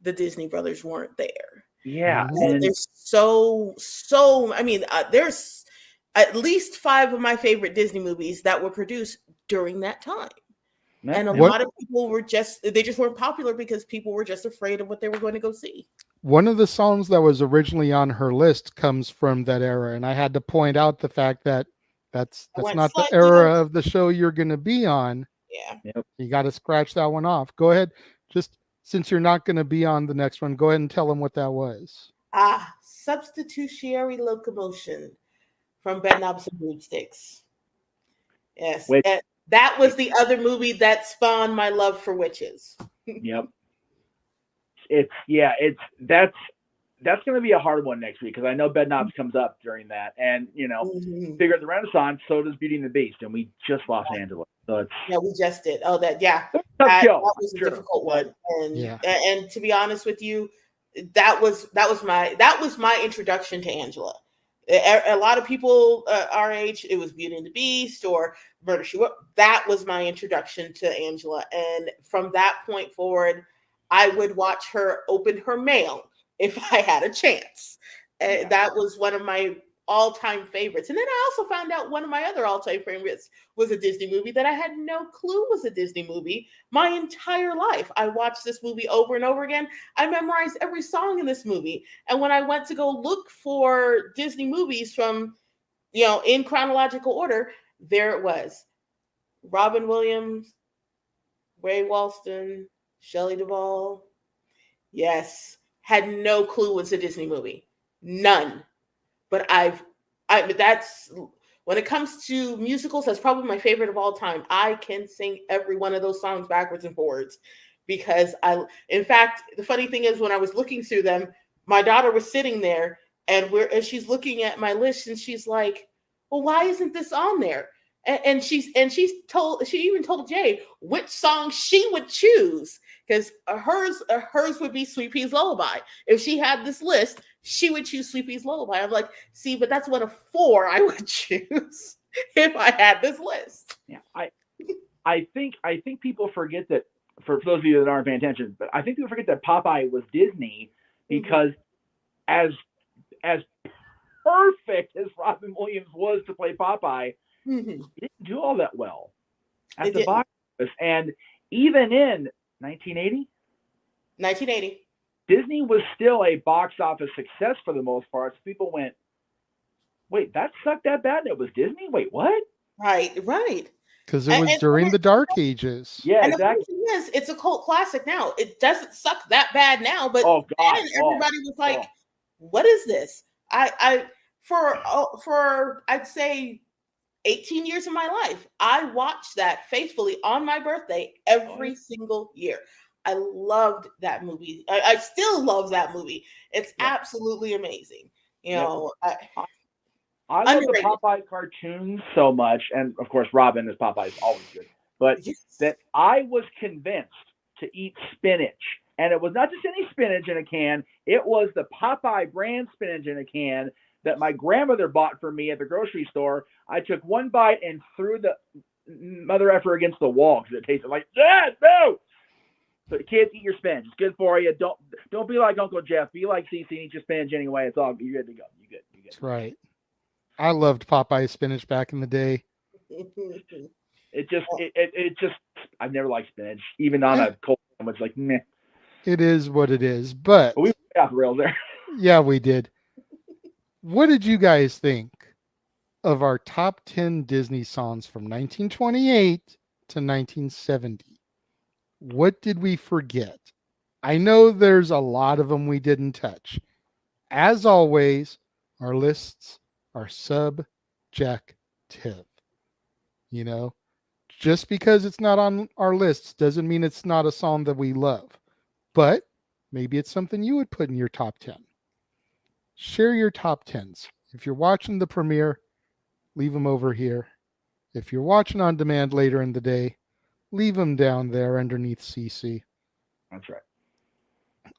the Disney brothers weren't there. Yeah. Mhm. And There's I mean, there's at least 5 of my favorite Disney movies that were produced during that time. And a What- lot of people they just weren't popular because people were just afraid of what they were going to go see. One of the songs that was originally on her list comes from that era, and I had to point out the fact that that's I went not the slightly era over. of the show you're going to be on. Yeah. You got to scratch that one off. Go ahead, just since you're not going to be on the next one, go ahead and tell them what that was. Substitutionary Locomotion from Bed Knobs and Broomsticks. Yes. Which- And that was the other movie that spawned my love for witches. yep. That's going to be a hard one next week because I know Bed Knobs comes up during that, and Mhm. figure the Renaissance, so does Beauty and the Beast, and we just lost Angela, so it's Yeah, we just did. Oh, tough that show, was a sure. difficult one. And Yeah. and to be honest with you, that was my introduction to Angela. A lot of people our age, it was Beauty and the Beast or Murder She Wrote. That was my introduction to Angela, and from that point forward, I would watch her open her mail if I had a chance. Yeah. That was one of my all-time favorites. And then I also found out one of my other all-time favorites was a Disney movie that I had no clue was a Disney movie my entire life. I watched this movie over and over again. I memorized every song in this movie. And when I went to go look for Disney movies from, in chronological order, there it was. Robin Williams, Ray Walston, Shelley Duvall. Yes. Had no clue it was a Disney movie. None. But that's when it comes to musicals, that's probably my favorite of all time. I can sing every one of those songs backwards and forwards because in fact, the funny thing is when I was looking through them, my daughter was sitting there and she's looking at my list and she's like, well, why isn't this on there? And she even told Jay which song she would choose because hers would be Sweet Pea's Lullaby. If she had this list, she would choose Sweet Pea's Lullaby. I'm like, see, but that's one of 4 I would choose if I had this list. Yeah, I think people forget that for those of you that aren't paying attention, but I think people forget that Popeye was Disney because as perfect as Robin Williams was to play Popeye, he didn't do all that well at the box office. And even in 1980, Disney was still a box office success for the most part. So people went, wait, that sucked that bad? It was Disney? Wait, what? Right. Because it was during the Dark Ages. Yeah, and exactly. The thing is, it's a cult classic now. It doesn't suck that bad now, but then everybody was like, what is this? For I'd say 18 years of my life, I watched that faithfully on my birthday every single year. I loved that movie. I still love that movie. It's absolutely amazing. I love the Popeye cartoons so much, and of course, Robin as Popeye is always good. But that I was convinced to eat spinach, and it was not just any spinach in a can. It was the Popeye brand spinach in a can that my grandmother bought for me at the grocery store. I took one bite and threw the mother effer against the wall because it tasted like, Dad, no! So kids, eat your spinach. It's good for you. Don't be like Uncle Jeff. Be like Cici and eat your spinach anyway. It's all you're good to go. You good. That's right. I loved Popeye spinach back in the day. It just I've never liked spinach, even on a cold sandwich. Like meh. It is what it is, but we off the rails there. Yeah, we did. What did you guys think of our top 10 Disney songs from 1928 to 1970? What did we forget? I know there's a lot of them we didn't touch. As always, our lists are subjective. You know, just because it's not on our lists doesn't mean it's not a song that we love. But maybe it's something you would put in your top 10. Share your top 10s. If you're watching the premiere, leave them over here. If you're watching on demand later in the day, leave them down there underneath Cici. That's right.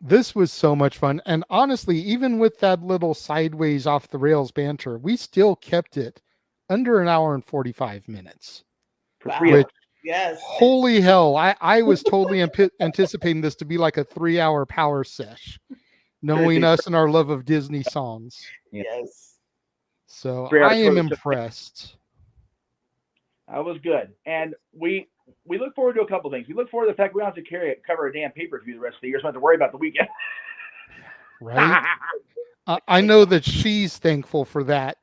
This was so much fun. And honestly, even with that little sideways off the rails banter, we still kept it under an hour and 45 minutes. Which, yes. Holy hell. I was totally anticipating this to be like a 3-hour power sesh, knowing us and our love of Disney songs. Yes. So I am impressed. That was good. And we look forward to a couple things. We look forward to the fact we don't have to cover a damn pay-per-view the rest of the year, so we don't have to worry about the weekend. Right? I know that she's thankful for that.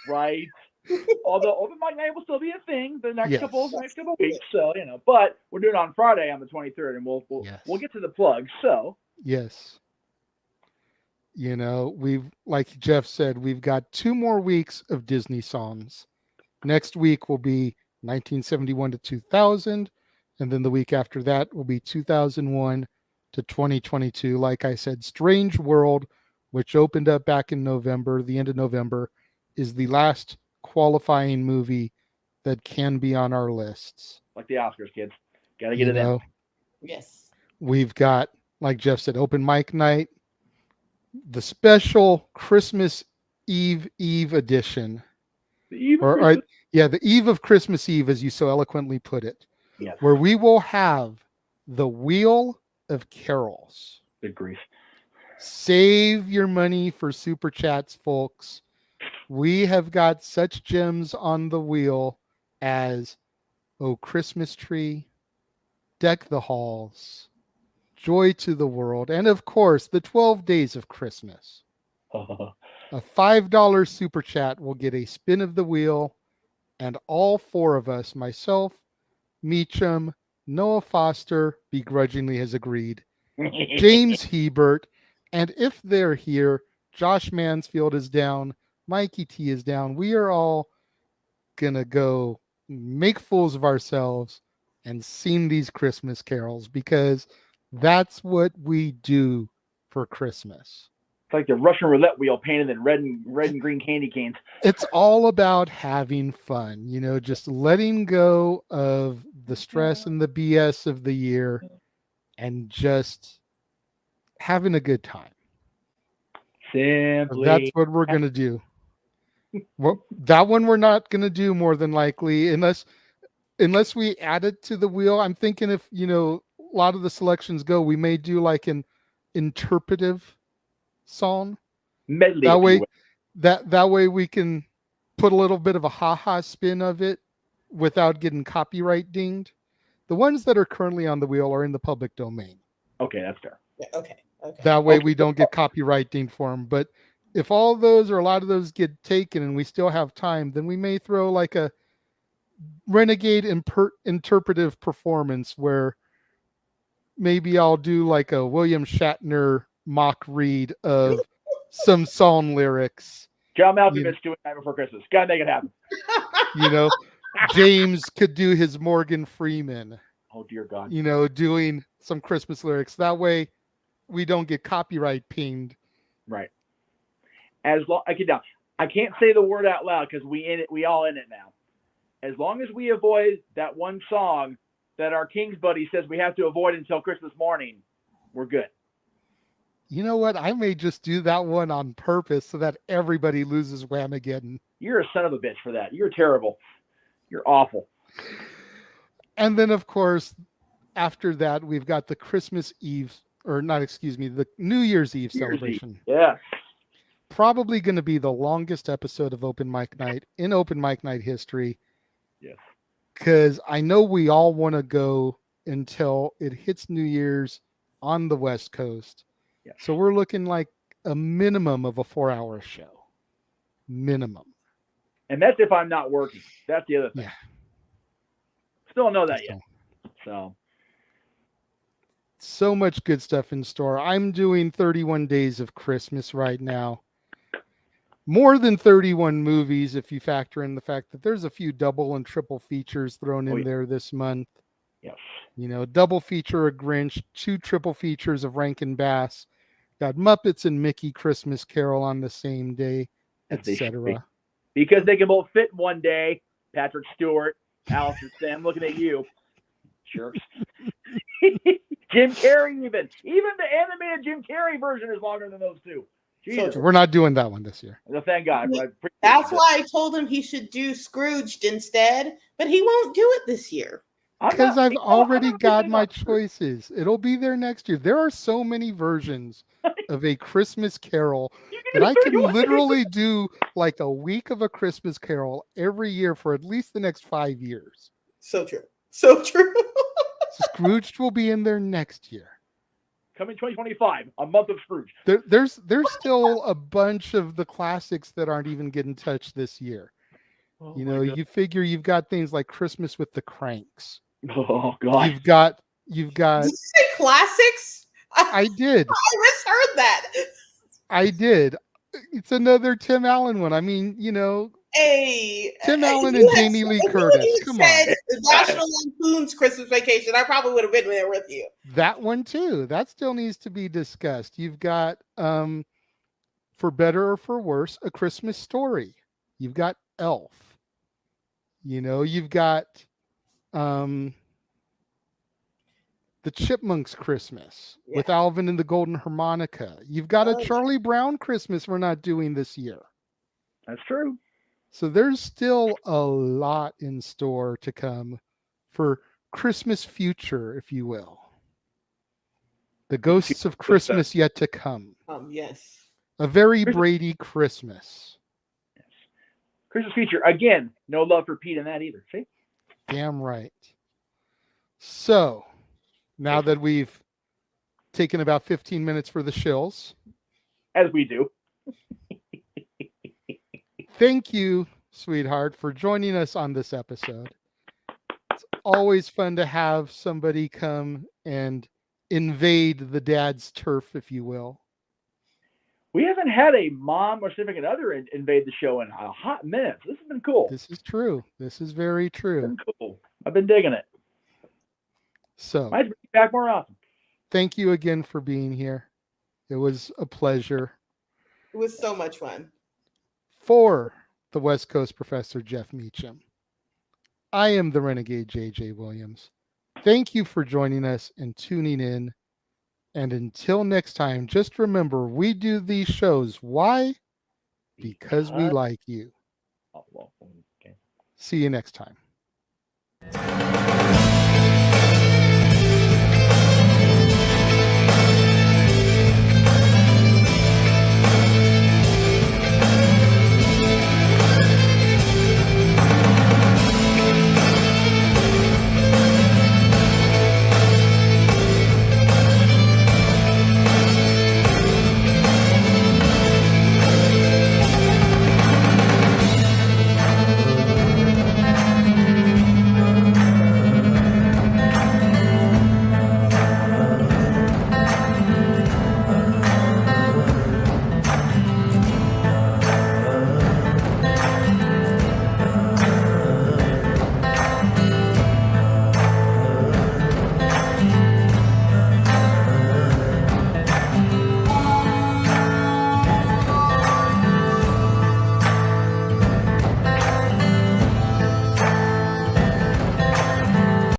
Right. Although open mic night will still be a thing the next couple weeks. So, but we're doing it on Friday on the 23rd, and we'll get to the plug. So yes. We've, like Jeff said, we've got 2 more weeks of Disney songs. Next week will be 1971 to 2000, and then the week after that will be 2001 to 2022. Like I said, Strange World, which opened up back in November, the end of November, is the last qualifying movie that can be on our lists. Like the Oscars, kids. Got to get it in. Yes. We've got, like Jeff said, open mic night, the special Christmas Eve edition. The Eve the Eve of Christmas Eve, as you so eloquently put it. Yes. Where we will have the Wheel of Carols. Good grief. Save your money for super chats, folks. We have got such gems on the wheel as Oh Christmas Tree, Deck the Halls, Joy to the World, and of course, the 12 Days of Christmas. A $5 super chat will get a spin of the wheel, and all 4 of us, myself, Meacham, Noah Foster, begrudgingly has agreed, James Hebert, and if they're here, Josh Mansfield is down, Mikey T is down. We are all gonna go make fools of ourselves and sing these Christmas carols because that's what we do for Christmas. It's like the Russian roulette wheel painted in red and green candy canes. It's all about having fun, just letting go of the stress and the BS of the year and just having a good time. Simply. That's what we're going to do. Well, that one we're not going to do more than likely unless we add it to the wheel. I'm thinking if, a lot of the selections go, we may do like an interpretive song. Medley. That way we can put a little bit of a ha-ha spin of it without getting copyright dinged. The ones that are currently on the wheel are in the public domain. Okay, that's fair. Yeah, okay. That way we don't get copyright dinged for them. But if all of those or a lot of those get taken and we still have time, then we may throw like a Renegade interpretive performance where maybe I'll do like a William Shatner mock read of some song lyrics. John Malkovich doing Night Before Christmas. Gotta make it happen. James could do his Morgan Freeman. Oh dear God. Doing some Christmas lyrics. That way we don't get copyright pinged. Right. I can't say the word out loud because we all in it now. As long as we avoid that one song that our King's buddy says we have to avoid until Christmas morning, we're good. You know what? I may just do that one on purpose so that everybody loses Whamageddon. You're a son of a bitch for that. You're terrible. You're awful. And then, of course, after that, we've got the Christmas Eve, the New Year's Eve celebration. Yeah. Probably going to be the longest episode of Open Mic Night in Open Mic Night history. Yes. Because I know we all want to go until it hits New Year's on the West Coast. Yes. So we're looking like a minimum of a 4-hour show. Minimum. And that's if I'm not working. That's the other thing. Yeah. Still don't know that yet. So much good stuff in store. I'm doing 31 Days of Christmas right now. More than 31 movies if you factor in the fact that there's a few double and triple features thrown in there this month. Yes. You know, double feature of Grinch, 2 triple features of Rankin Bass. Got Muppets and Mickey Christmas Carol on the same day, etc. Because they can both fit in one day. Patrick Stewart, Alistair Sam, looking at you. Jerks. Jim Carrey even. Even the animated Jim Carrey version is longer than those two. Jesus. So we're not doing that one this year. No, thank God. That's why I told him he should do Scrooged instead, but he won't do it this year. Because I've already got my choices. It'll be there next year. There are so many versions of A Christmas Carol that I can literally do like a week of A Christmas Carol every year for at least the next 5 years. So true. So true. Scrooged will be in there next year. Coming 2025, a month of Scrooge. There's still a bunch of the classics that aren't even getting touched this year. Oh, you know, you figure you've got things like Christmas with the Cranks. Oh God. You've got. Did you say classics? I did. I misheard that. I did. It's another Tim Allen one. I mean, you know, Tim Allen and Jamie Lee Curtis. Come on. National Lampoon's Christmas Vacation. I probably would have been there with you. That one too. That still needs to be discussed. You've got, for better or for worse, A Christmas Story. You've got Elf. You know, you've got the Chipmunks Christmas with Alvin and the Golden Harmonica. You've got a Charlie Brown Christmas we're not doing this year. That's true. So there's still a lot in store to come for Christmas future, if you will. The ghosts of Christmas yet to come. Yes. A very Brady Christmas. Yes. Christmas future. Again, no love for Pete in that either. See? Damn right. So, now that we've taken about 15 minutes for the shills. As we do. Thank you, sweetheart, for joining us on this episode. It's always fun to have somebody come and invade the dad's turf, if you will. We haven't had a mom or significant other invade the show in a hot minute. This has been cool. This is true. This is very true. It's been cool. I've been digging it. So, might bring you back more often. Thank you again for being here. It was a pleasure. It was so much fun. For the West Coast Professor Jeff Meacham, I am the Renegade JJ Williams. Thank you for joining us and tuning in. And until next time, just remember, we do these shows. Why? Because we like you. Oh, well, okay. See you next time.